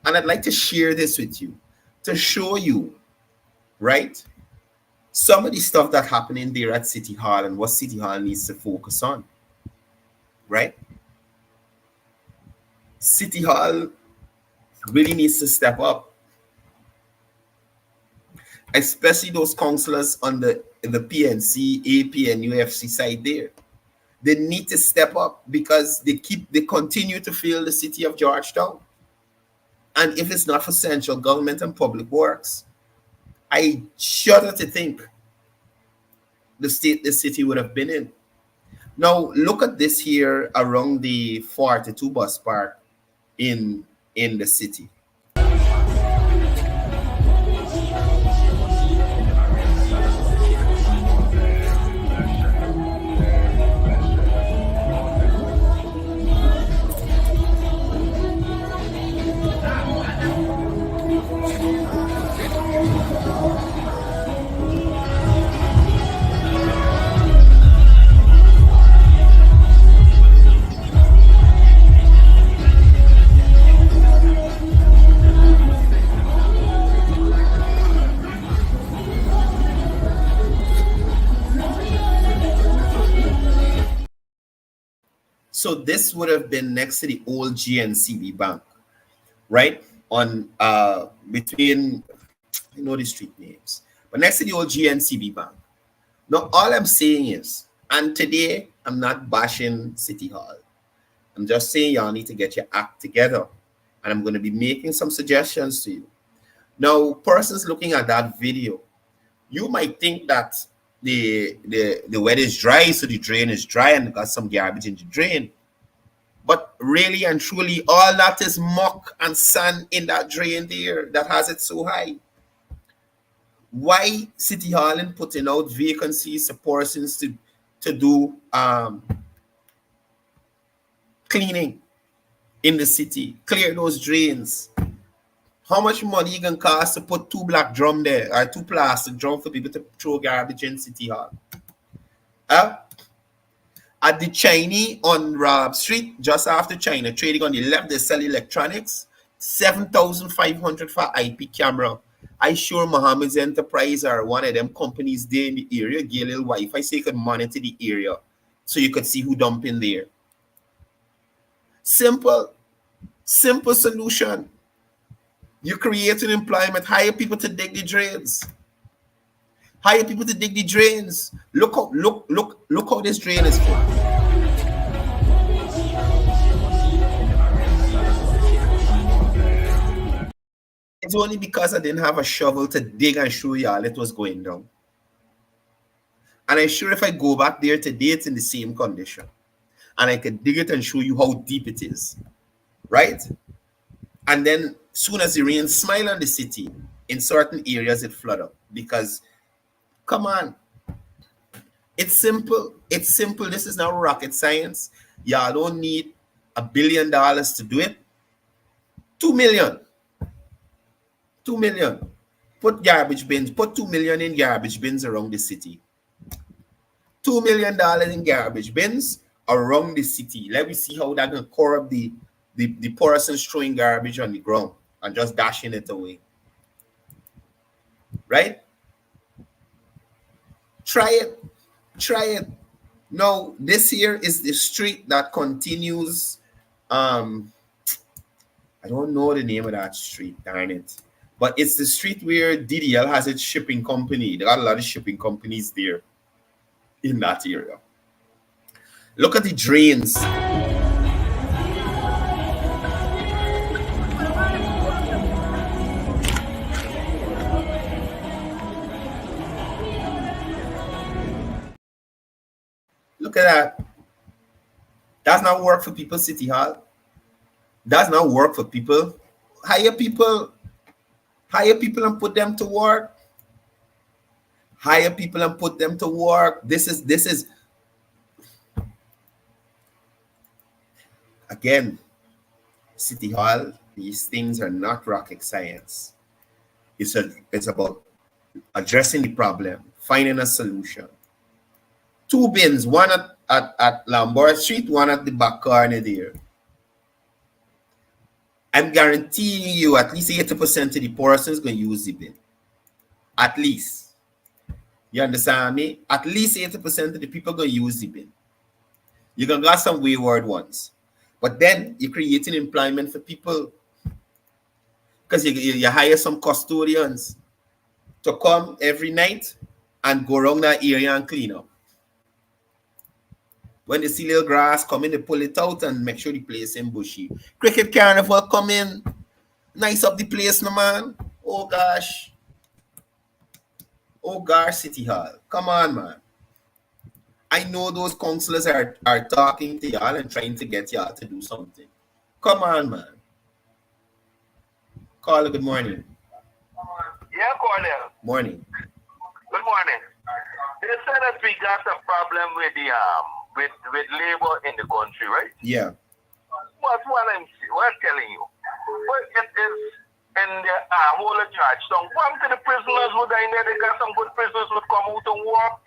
and I'd like to share this with you to show you, right, some of the stuff that happening there at City Hall and what City Hall needs to focus on, right? City Hall really needs to step up, especially those councillors on the PNC, AP, and UFC side there. They need to step up because they continue to fail the city of Georgetown. And if it's not for central government and public works, I shudder to think the state the city would have been in. Now look at this here around the 42 bus park in the city. So this would have been next to the old GNCB Bank, right? On between, I know the street names, but next to the old GNCB Bank. Now all I'm saying is, and today I'm not bashing City Hall. I'm just saying y'all need to get your act together, and I'm going to be making some suggestions to you. Now, persons looking at that video, you might think that the wet is dry, so the drain is dry and got some garbage in the drain. But really and truly, all that is muck and sand in that drain there that has it so high. Why City Hall in putting out vacancies for persons to do cleaning in the city, clear those drains? How much money it can cost to put 2 black drum there, or 2 plastic drum for people to throw garbage in City Hall? At the Chinese on Rob Street, just after China Trading on the left, they sell electronics, 7,500 for IP camera. I sure Mohammed's Enterprise or one of them companies there in the area get a little Wi-Fi so you could monitor the area, so you could see who dump in there. Simple solution. You create an employment, hire people to dig the drains. Hire people to dig the drains. Look how this drain is full. It's only because I didn't have a shovel to dig and show y'all it was going down. And I'm sure if I go back there today, it's in the same condition. And I could dig it and show you how deep it is. Right? And then soon as the rain smile on the city, in certain areas it flood up. Because, come on, it's simple. It's simple. This is not rocket science. Y'all don't need $1 billion to do it. 2 million. 2 million. Put garbage bins. Put 2 million in garbage bins around the city. $2 million in garbage bins around the city. Let me see how that can corrupt the persons throwing garbage on the ground and just dashing it away. Right? Try it. Try it. Now, this here is the street that continues. I don't know the name of that street, darn it. But it's the street where DDL has its shipping company. They got a lot of shipping companies there in that area. Look at the drains. Look at that. Does not work for people, City Hall. Does not work for people. Hire people and put them to work. Hire people and put them to work. This is again, City Hall. These things are not rocket science. It's about addressing the problem, finding a solution. 2 bins, one at Lombard Street, one at the back corner there. I'm guaranteeing you at least 80% of the persons going to use the bin. At least. You understand me? At least 80% of the people going to use the bin. You can got some wayward ones. But then you're creating employment for people. Because you hire some custodians to come every night and go around that area and clean up. When they see little grass come in, they pull it out and make sure the place ain't bushy. Cricket carnival come in, nice up the place, no man. Oh gosh. Oh gosh, City Hall. Come on, man. I know those councillors are talking to y'all and trying to get y'all to do something. Come on, man. Carla, good morning. Yeah, Courdel. Morning. Good morning. They said that we got a problem with the with labor in the country, right? Yeah. What's what I'm telling you? But it is in the whole of Georgetown. Come to the prisoners who are in there. They got some good prisoners who come out to work.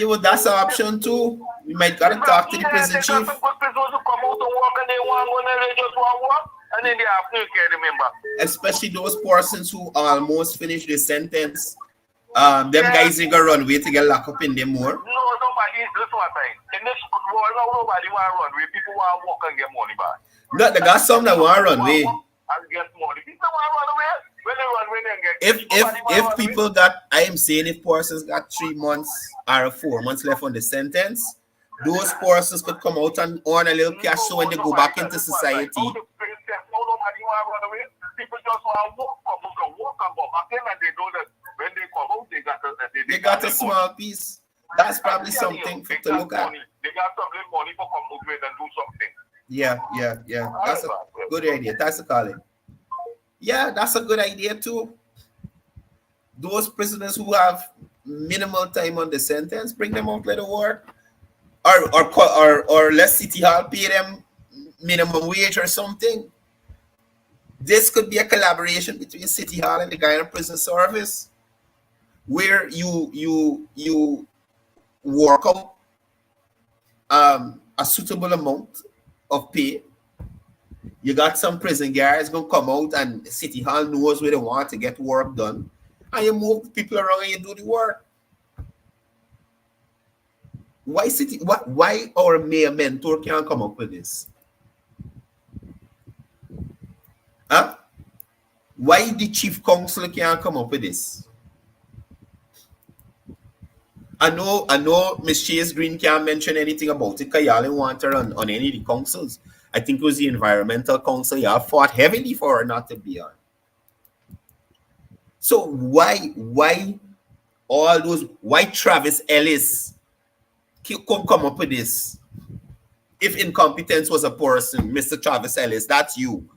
Yeah, well, that's an option too. We might gotta talk to the prison chief. They got some good prisoners who come out to work and they want to go and they just want to work. And then they have to remember. Especially those persons who almost finished the sentence. Them guys ain't gonna run away to get locked up in them more. No, nobody. That's what I'm saying. In this world, nobody want to run away. People want to work and get money back. No, they got some that want to run away. And get money. People want to run away. When they run away, they get. If people got, I am saying if persons got 3 months or 4 months left on the sentence, those persons could come out and earn a little cash so when they go back into society. Nobody want to run away. People just want to walk and go back in, and they know that when they come out, they got a small piece. That's probably something to look at. They got some little money for come out with and do something. Yeah. That's a good idea. That's a call it. Yeah, that's a good idea too. Those prisoners who have minimal time on the sentence, bring them out, let them work. Or let City Hall pay them minimum wage or something. This could be a collaboration between City Hall and the Guyana Prison Service, where you work out a suitable amount of pay. You got some prison guards gonna come out, and City Hall knows where they want to get work done, and you move people around and you do the work. Why our mayor mentor can't come up with this? Huh? Why the chief counsel can't come up with this? I know Miss Chase Green can't mention anything about it because y'all didn't want her on any of the councils. I think it was the environmental council y'all fought heavily for her not to be on. So why Travis Ellis come up with this? If incompetence was a person, Mr. Travis Ellis, that's you.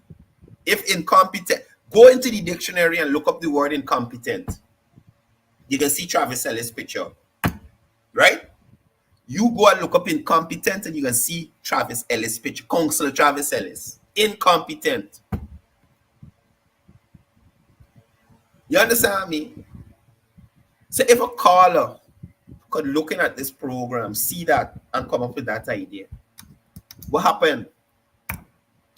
If incompetent, go into the dictionary and look up the word incompetent. You can see Travis Ellis' picture, right? You go and look up incompetent and you can see Travis Ellis' picture. Councillor Travis Ellis, incompetent. You understand me? So if a caller could looking at this program, see that and come up with that idea, what happened?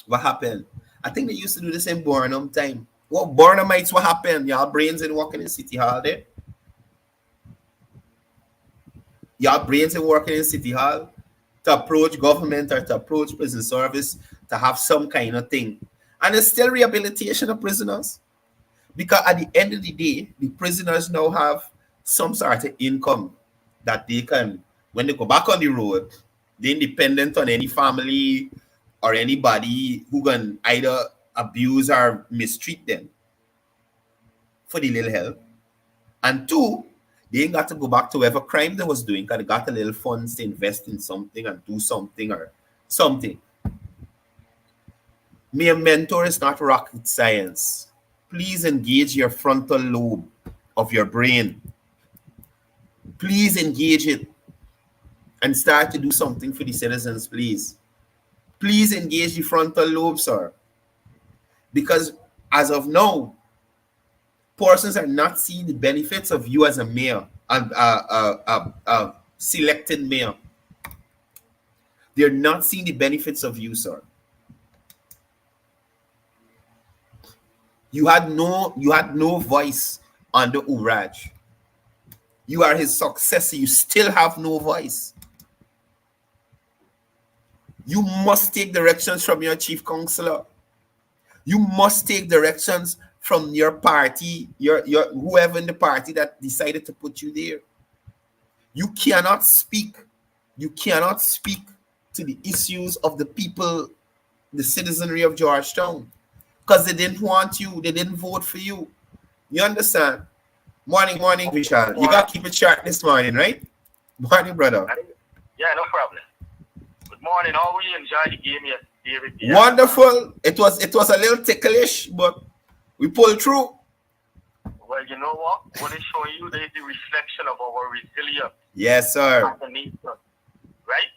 What happened? I think they used to do this in Burnham time. What Burnhamites, what happened? Y'all brains ain't working in City Hall there? Y'all brains ain't working in City Hall to approach government or to approach prison service to have some kind of thing. And it's still rehabilitation of prisoners. Because at the end of the day, the prisoners now have some sort of income that they can, when they go back on the road, they're independent on any family or anybody who can either abuse or mistreat them for the little help. And 2, they ain't got to go back to whatever crime they was doing because they got a little funds to invest in something and do something or something. Mere mentor is not rocket science. Please engage your frontal lobe of your brain. Please engage it and start to do something for the citizens, please. Please engage the frontal lobe, sir. Because as of now, persons are not seeing the benefits of you as a mayor, a selected mayor. They're not seeing the benefits of you, sir. You had no voice under Uraj. You are his successor. You still have no voice. You must take directions from your chief counselor. You must take directions from your party, your whoever in the party that decided to put you there. You cannot speak. You cannot speak to the issues of the people, the citizenry of Georgetown, because they didn't want you. They didn't vote for you. You understand? Morning, Vishal. You got to keep it short this morning, right? Morning, brother. Yeah, no problem. Good morning. How are you? Enjoy the game yesterday? Yeah. Wonderful. It was a little ticklish, but we pulled through. Well, you know what? What is showing you is the reflection of our resilience. Yes, sir. As a nation, right?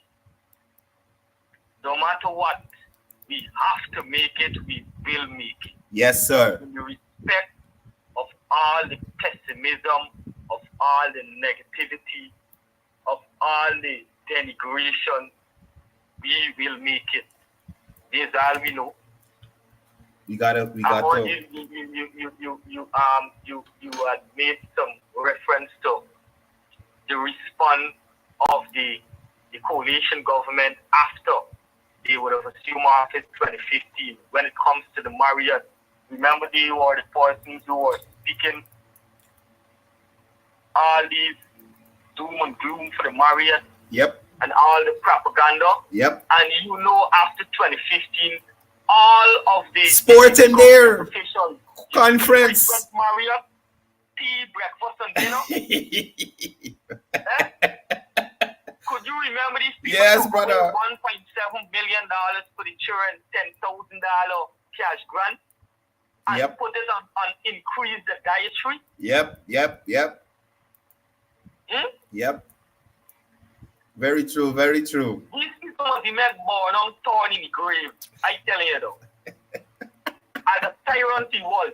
No matter what, we have to make it. We will make it. Yes, sir. In the respect of all the pessimism, of all the negativity, of all the denigration, we will make it. This is all we know. We got to. You had made some reference to the response of the coalition government after they would have assumed office 2015. When it comes to the Marriott, remember they were the persons who were speaking all these doom and gloom for the Marriott. Yep. And all the propaganda. Yep. And you know, after 2015, all of the sports in there officials, conference, Marriott, tea, breakfast, and dinner. Could you remember these people? Yes, brother. $1.7 million for the children, $10,000 cash grant, and yep. put it on increase the dietary. Yep. Yep. Very true. These people must be made born on torn in the grave. I tell you though. As a tyrant he was,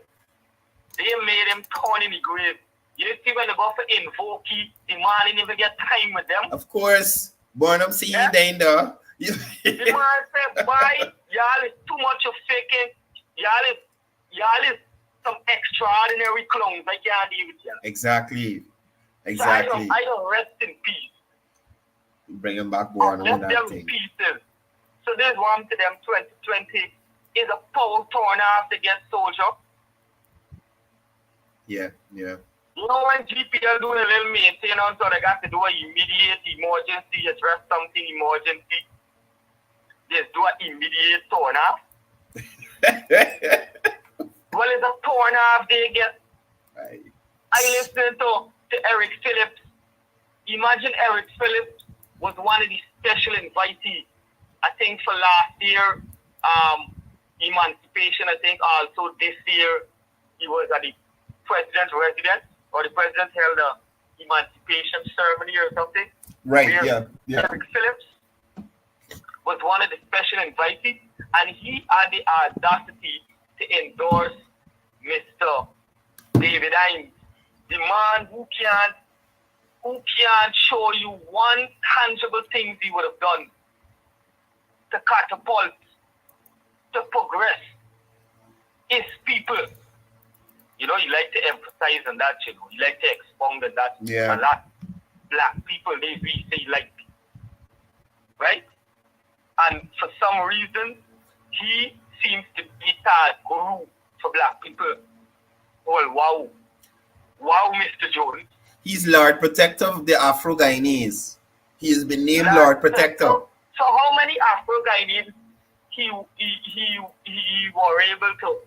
they made him torn in the grave. You see when they go for invoke, the man didn't even get time with them. Of course. Born up, see you down there. The man said, "Why y'all is too much of faking? Y'all is some extraordinary clones. I can't deal with y'all." Exactly. So I don't rest in peace. Bring them back, born on that them thing. Pieces. So this one to them 2020 is a pole torn off to get soldier. Yeah. You know when GPL doing a little maintenance, so they got to do an immediate emergency, address something emergency. Just do an immediate torn off. Well, it's a torn off they get. Right. I listened to Eric Phillips. Imagine Eric Phillips was one of the special invitees, I think, for last year, emancipation. I think also this year he was at the president's residence, or the president held a emancipation ceremony or something. Right, yeah. Eric Phillips was one of the special invitees, and he had the audacity to endorse Mr. David Hines, the man who can't show you one tangible thing he would have done to catapult, to progress his people. You know, you like to emphasize on that, you know. You like to expound on that. Yeah. A lot black people, they really say like, right? And for some reason, he seems to be a guru for black people. Well, wow, Mr. Jones. He's Lord Protector of the Afro-Guyanese. He has been named Lord Protector. So how many Afro-Guyanese he were able to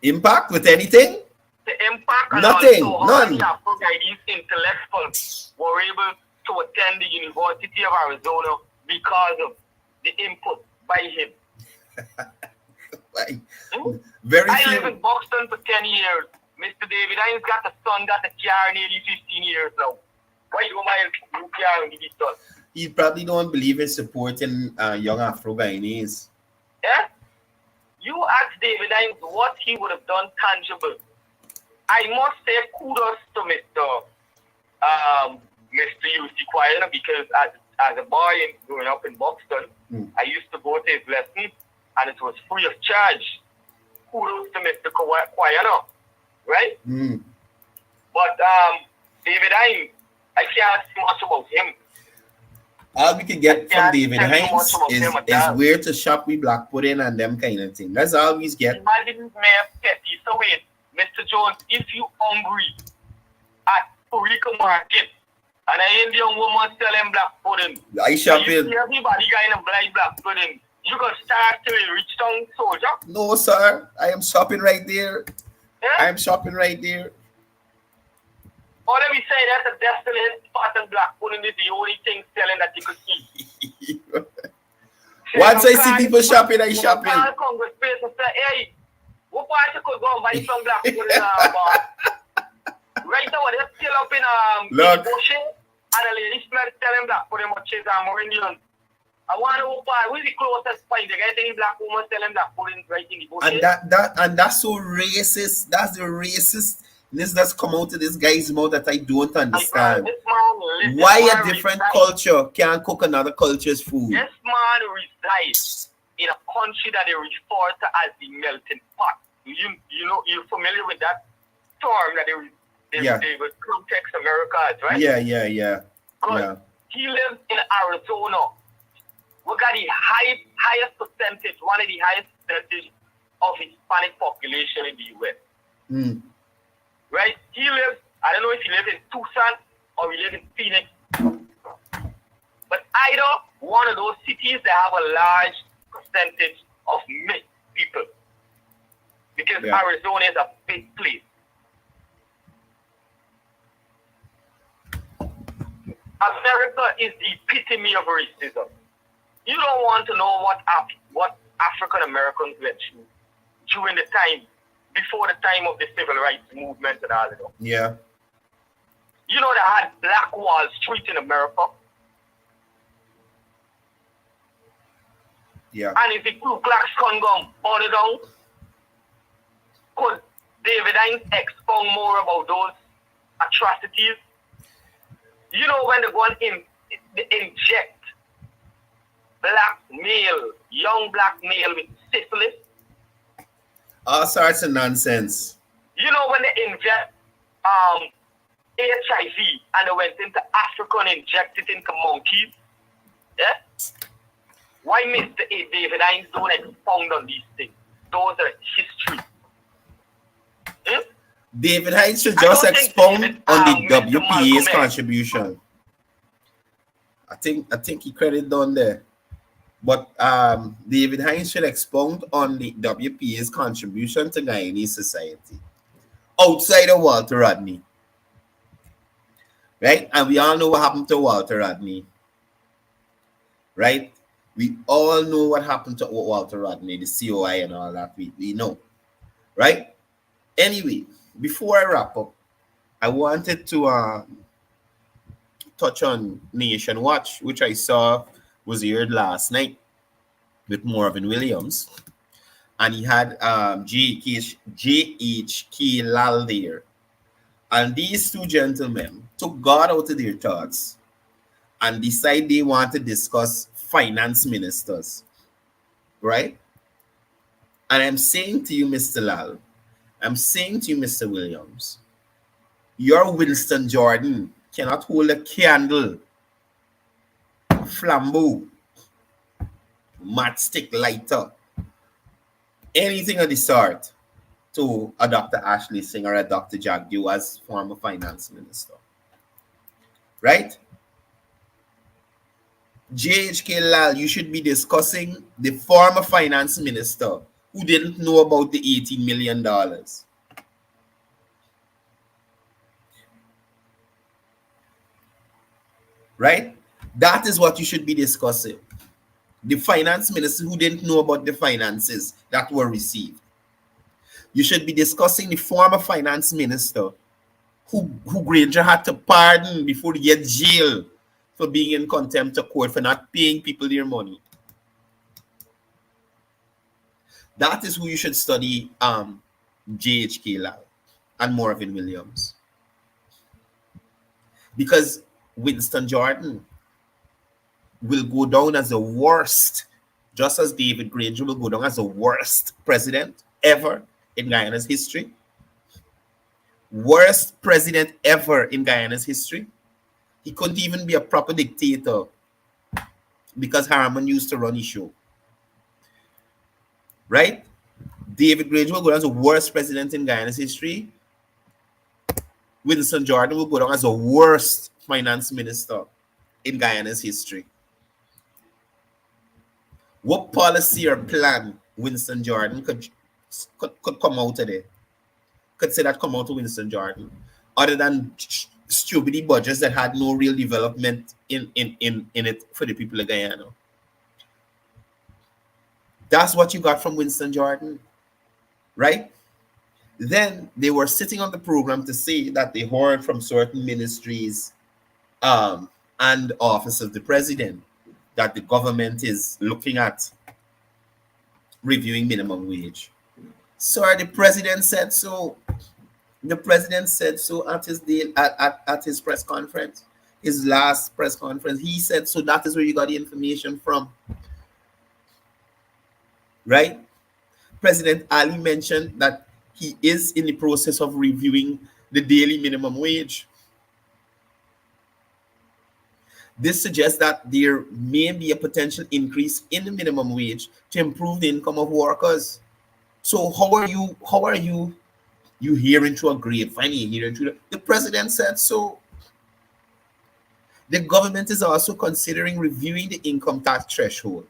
impact with anything? To impact nothing. Also, how many Afro-Guyanese intellectuals were able to attend the University of Arizona because of the input by him? Very I few. live in Boston for 10 years. Mr. David Hines got a son, got a car nearly 15 years now. Why do my new car and his son? He probably don't believe in supporting young Afro-Guyanese. Yeah? You ask David Hines what he would have done tangible. I must say kudos to Mr. 𝒊𝒔𝒄𝒍𝒂𝒊𝒆𝒄, because as a boy growing up in Boston, I used to go to his lessons and it was free of charge. Kudos to Mr. 𝒊𝒂𝒊𝒆𝒄, right? But David Hines, I can't say much about him. All we can get from David tell you Hines much about them at is all. where to shop with black pudding and them kind of thing. That's all we get. Imagine Mayor Petty. So wait, Mr. Jones, if you hungry at Purika Market and an Indian woman selling black pudding, I shop you in. see everybody getting a black pudding, you can start to reach down soldier. No, sir. I am shopping right there. I Yeah? am shopping right there. Or let me say that's a destiny spot and black pudding is the only thing selling that you could eat. Once I see people shopping, I shopping. Call Congress place and say, hey, what part you could go and buy some black pudding in our bar? Right now, they're still up in Look. Bush, and a lady smell selling black pudding muches and Meridian. I want to know who's the closest point. They get any black woman selling black pudding right in the Bush. And that's so racist. That's the racist. This does come out of this guy's mouth that I don't understand. This man, Why a different culture can't cook another culture's food? This man resides in a country that they refer to as the melting pot. You know, you're familiar with that term that they would context Americas, right? Yeah. Good. Yeah. He lives in Arizona. We got the highest percentage, one of the highest percentage of Hispanic population in the U.S. Mm. Right? He lives, I don't know if he lives in Tucson or he lives in Phoenix. But either one of those cities, they have a large percentage of mixed people. Because Arizona is a big place. America is the epitome of racism. You don't want to know what African Americans went through during the time, before the time of the civil rights movement and all of that. Yeah. You know they had Black Wall Street in America. Yeah. And if the Ku Klux Klan go burn it down, could David Hines expound more about those atrocities? You know when they go and inject young black male with syphilis? All sorts of nonsense. You know when they inject HIV and they went into Africa and injected it into monkeys? Yeah? Why Mr. A. David Hines don't expound on these things? Those are history. Hmm? David Hines should just expound on the WPA's contribution. I think he credited down there. But David Hines should expound on the WPA's contribution to Guyanese society outside of Walter Rodney. Right? And we all know what happened to Walter Rodney. Right? We all know what happened to Walter Rodney, the COI and all that. We know. Right? Anyway, before I wrap up, I wanted to touch on Nation Watch, which I saw was aired last night with Marvin Williams, and he had J.H.K. Lal there, and these two gentlemen took God out of their thoughts and decided they want to discuss finance ministers, right? And I'm saying to you, Mr. Lal, I'm saying to you, Mr. Williams, your Winston Jordan cannot hold a candle, flambeau, matchstick lighter, anything of the sort to a Dr. Ashley Singh or a Dr. Jagdew as former finance minister. Right? JHK Lal, you should be discussing the former finance minister who didn't know about the $18 million. Right? That is what you should be discussing. The finance minister who didn't know about the finances that were received. You should be discussing the former finance minister who Granger had to pardon before he get jailed for being in contempt of court for not paying people their money. That is who you should study JHK Lal and Marvin Williams. Because Winston Jordan will go down as the worst, just as David Granger will go down as the worst president ever in Guyana's history. Worst president ever in Guyana's history. He couldn't even be a proper dictator because Harriman used to run his show. Right? David Granger will go down as the worst president in Guyana's history. Winston Jordan will go down as the worst finance minister in Guyana's history. What policy or plan Winston Jordan could come out of there? Could say that come out of Winston Jordan, other than stupid budgets that had no real development in it for the people of Guyana. That's what you got from Winston Jordan, right? Then they were sitting on the program to say that they heard from certain ministries and office of the president that the government is looking at reviewing minimum wage. So the president said so. The president said so at his at his press conference, his last press conference. He said so. That is where you got the information from, right? President Ali mentioned that he is in the process of reviewing the daily minimum wage. This suggests that there may be a potential increase in the minimum wage to improve the income of workers. So how are you hearing through a grapevine? You hearing through the president said so. The government is also considering reviewing the income tax threshold.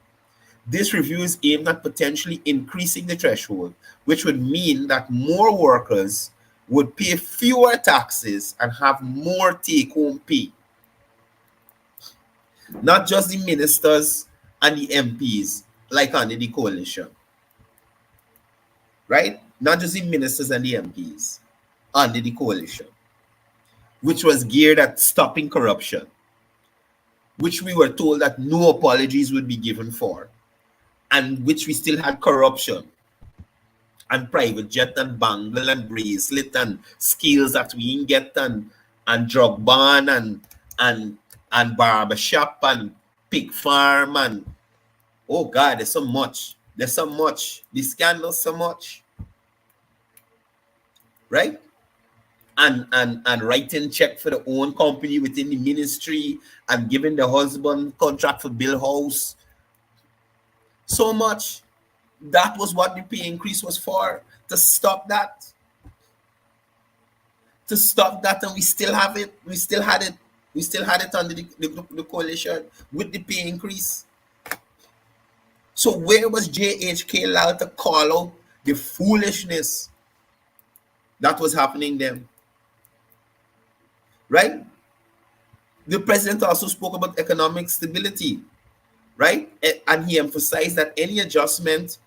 This review is aimed at potentially increasing the threshold, which would mean that more workers would pay fewer taxes and have more take-home pay. Not just the ministers and the MPs, like under the coalition. Right? Not just the ministers and the MPs under the coalition, which was geared at stopping corruption, which we were told that no apologies would be given for, and which we still had corruption and private jet and bangle and bracelet and skills that we didn't get and drug ban and barber shop and pig farm and oh God, there's so much. There's so much. The scandal so much. Right? And writing check for the own company within the ministry and giving the husband contract for build house. So much. That was what the pay increase was for. To stop that. To stop that, and we still have it. We still had it. We still had it under the coalition with the pay increase. So where was JHK allowed to call out the foolishness that was happening then? Right? The president also spoke about economic stability, right? And he emphasized that any adjustment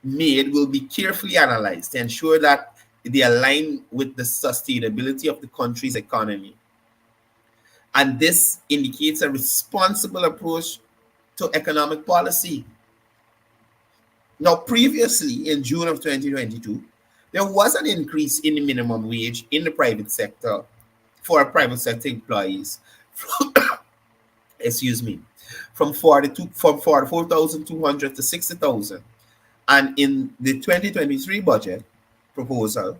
made will be carefully analyzed to ensure that they align with the sustainability of the country's economy. And this indicates a responsible approach to economic policy. Now, previously, in June of 2022, there was an increase in the minimum wage in the private sector for private sector employees. Excuse me, from 44,200 to 60,000. And in the 2023 budget proposal,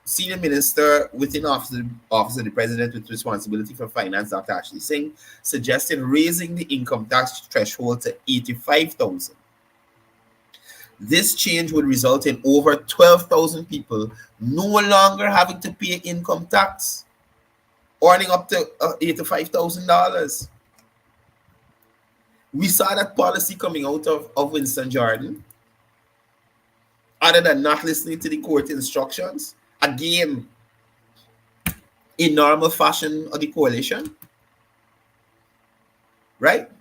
Senior Minister within Office of the President with responsibility for finance, Dr. Ashley Singh, suggested raising the income tax threshold to 85,000. This change would result in over 12,000 people no longer having to pay income tax, earning up to $85,000. We saw that policy coming out of Winston Jordan, other than not listening to the court instructions. Again, in normal fashion of the coalition, right?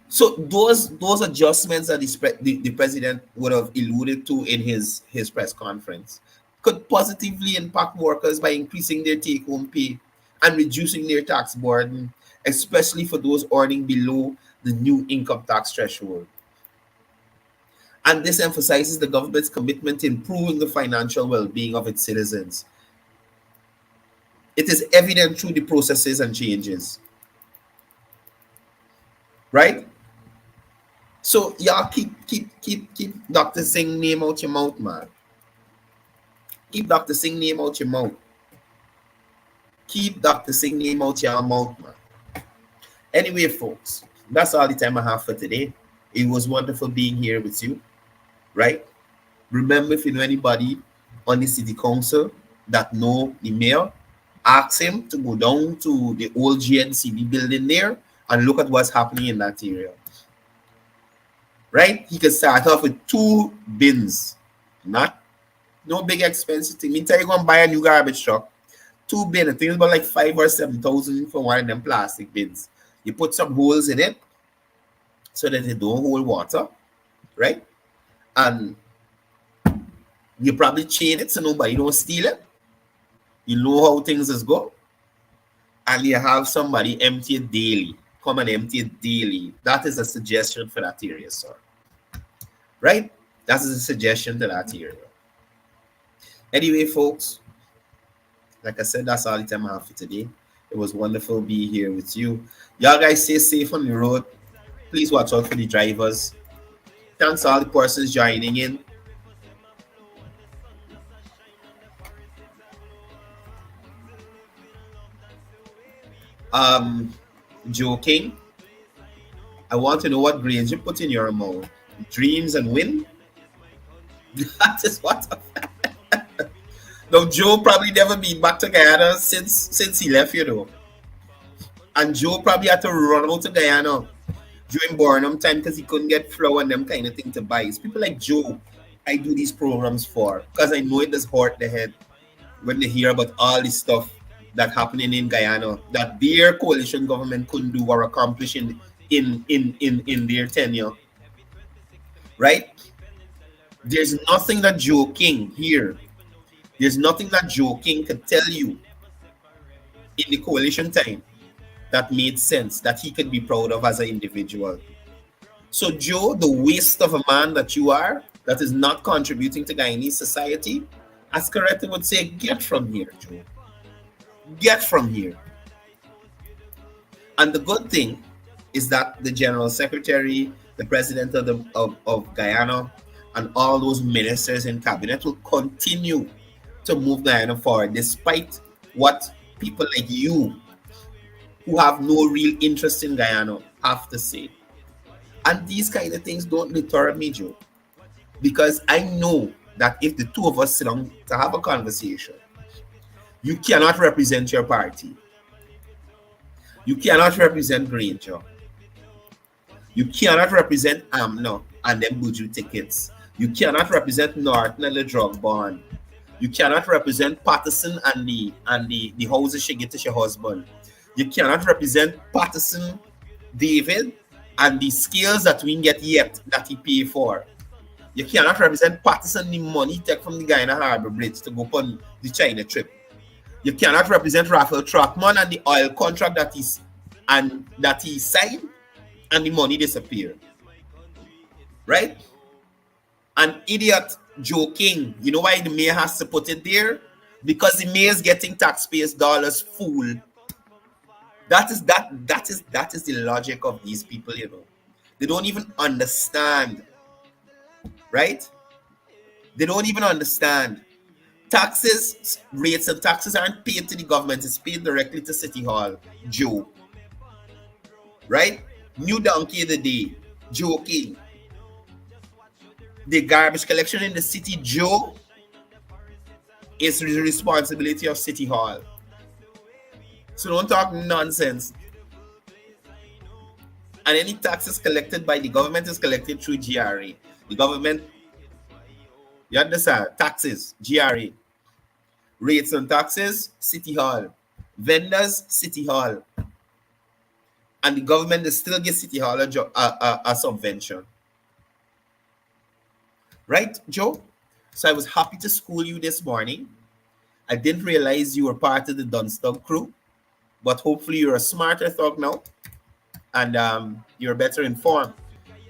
So those adjustments that the president would have alluded to in his press conference could positively impact workers by increasing their take-home pay and reducing their tax burden, especially for those earning below the new income tax threshold. And this emphasizes the government's commitment to improving the financial well-being of its citizens. It is evident through the processes and changes. Right? So y'all keep Dr. Singh name out your mouth, man. Keep Dr. Singh name out your mouth. Keep Dr. Singh name out your mouth, man. Anyway, folks, that's all the time I have for today. It was wonderful being here with you, right? Remember, if you know anybody on the city council that know the mayor, ask him to go down to the old GNCB building there and look at what's happening in that area. Right? He can start off with 2 bins. No big expensive thing. Meantime, you go and buy a new garbage truck. 2 bins. I think it's about like 5,000 or 7,000 for one of them plastic bins. You put some holes in it so that it don't hold water, right? And you probably chain it so nobody don't steal it. You know how things is go. And you have somebody empty it daily. Come and empty it daily. That is a suggestion for that area, sir. Right? That is a suggestion to that area. Anyway, folks, like I said, that's all the time I have for today. It was wonderful being here with you. Y'all guys stay safe on the road. Please watch out for the drivers. Thanks to all the persons joining in. Joking. I want to know what grains you put in your mouth. Dreams and win? That is what. Now, Joe probably never been back to Guyana since he left, you know. And Joe probably had to run out to Guyana during Burnham time because he couldn't get flour and them kind of thing to buy. It's people like Joe I do these programs for, because I know it does hurt the head when they hear about all this stuff that happening in Guyana that their coalition government couldn't do or accomplish in their tenure. Right? There's nothing that Joe King here. There's nothing that Joe King could tell you in the coalition time that made sense, that he could be proud of as an individual. So Joe, the waste of a man that you are, that is not contributing to Guyanese society, as Coretta would say, get from here, Joe. Get from here. And the good thing is that the General Secretary, the President of Guyana, and all those ministers in cabinet will continue to move Guyana forward, despite what people like you, who have no real interest in Guyana, have to say. And these kind of things don't deter me, Joe, because I know that if the two of us sit down to have a conversation, you cannot represent your party. You cannot represent Granger. You cannot represent AMNO and them Buju tickets. You cannot represent Norton and the drug bond. You cannot represent Patterson and the houses she get to her husband. You cannot represent Patterson, David, and the skills that we get yet that he pay for. You cannot represent Patterson the money he take from the Guyana Harbor Bridge to go on the China trip. You cannot represent Raphael Trotman and the oil contract that he signed and the money disappeared. Right? An idiot joking. You know why the mayor has to put it there? Because the mayor is getting taxpayers' dollars full. That is the logic of these people, you know. They don't even understand. Right? They don't even understand. Taxes, rates and taxes aren't paid to the government. It's paid directly to City Hall. Joe. Right? New donkey of the day. Joking. The garbage collection in the city, Joe, is the responsibility of City Hall. So don't talk nonsense. And any taxes collected by the government is collected through GRA. The government, you understand? Taxes, GRA. Rates and taxes, City Hall. Vendors, City Hall. And the government will still give City Hall a subvention. Right, Joe? So I was happy to school you this morning. I didn't realize you were part of the Dunstug crew, but hopefully you're a smarter thug now, and you're better informed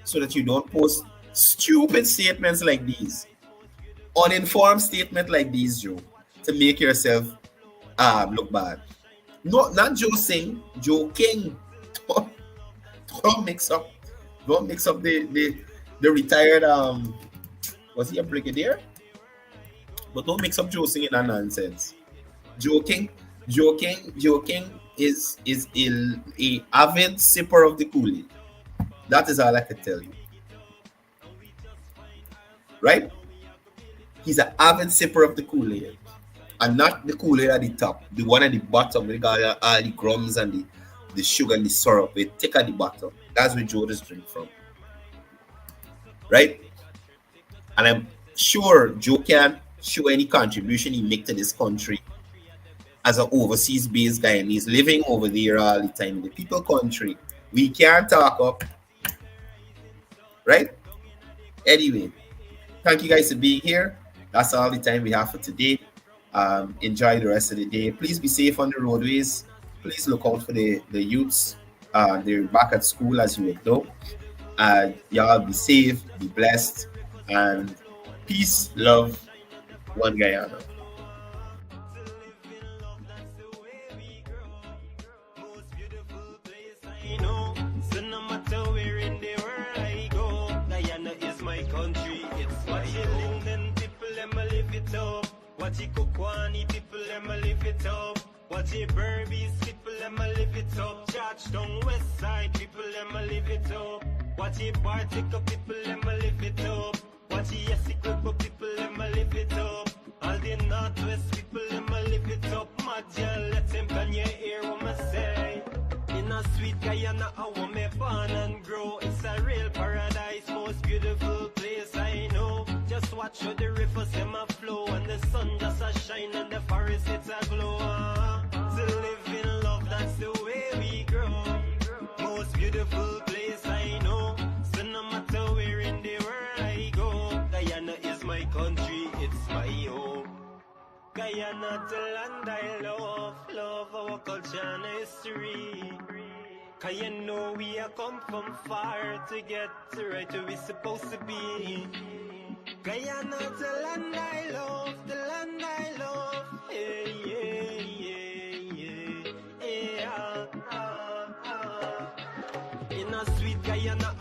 so that you don't post stupid statements like these, uninformed statements like these, Joe, to make yourself look bad. No, not Joe Singh, Joe King. Don't mix up the retired was he a brigadier? But don't mix up Joe Singh in that nonsense. Joking is a avid sipper of the Kool-Aid. That is all I can tell you. Right? He's an avid sipper of the Kool-Aid. And not the Kool-Aid at the top. The one at the bottom. We got all the grums and the sugar and the syrup. We take at the bottom. That's where Joe just drink from. Right? And I'm sure Joe can show any contribution he make to this country as an overseas based guy, and he's living over there all the time in the people country. We can't talk up. Right? Anyway, thank you guys for being here. That's all the time we have for today. Enjoy the rest of the day. Please be safe on the roadways. Please look out for the youths. They're back at school, as you would know. Y'all be safe, be blessed, and peace, love, one Guyana. So no matter where in the world I go, Guyana is my country. It's what you Linden people, them live it up. What you Kukwani people, them live it up. What you Berbice people, them live it up. Georgetown West Side people, them live it up. What you 𝒐𝒂𝒊𝒎 people, them live it up. What you 𝒐𝒂𝒊𝒎𝒂 people, them live it up. All the Northwest people, them live it up. Madja, let them can you hear what I say? In a sweet Guyana, I want me born and grow. It's a real paradise, most beautiful place I know. Just watch how the rivers them a flow, and the sun just a shine, and the forest it's a glow. To live in love, that's the way we grow. Most beautiful place I know. So no matter where in the world I go, Guyana is my country, it's my home. Guyana, the land I love our culture and history. 'Cause you know we have come from far to get to right where we supposed to be. Guyana, the land I love, the land I love. Yeah, yeah, yeah, yeah, yeah. In a sweet Guyana,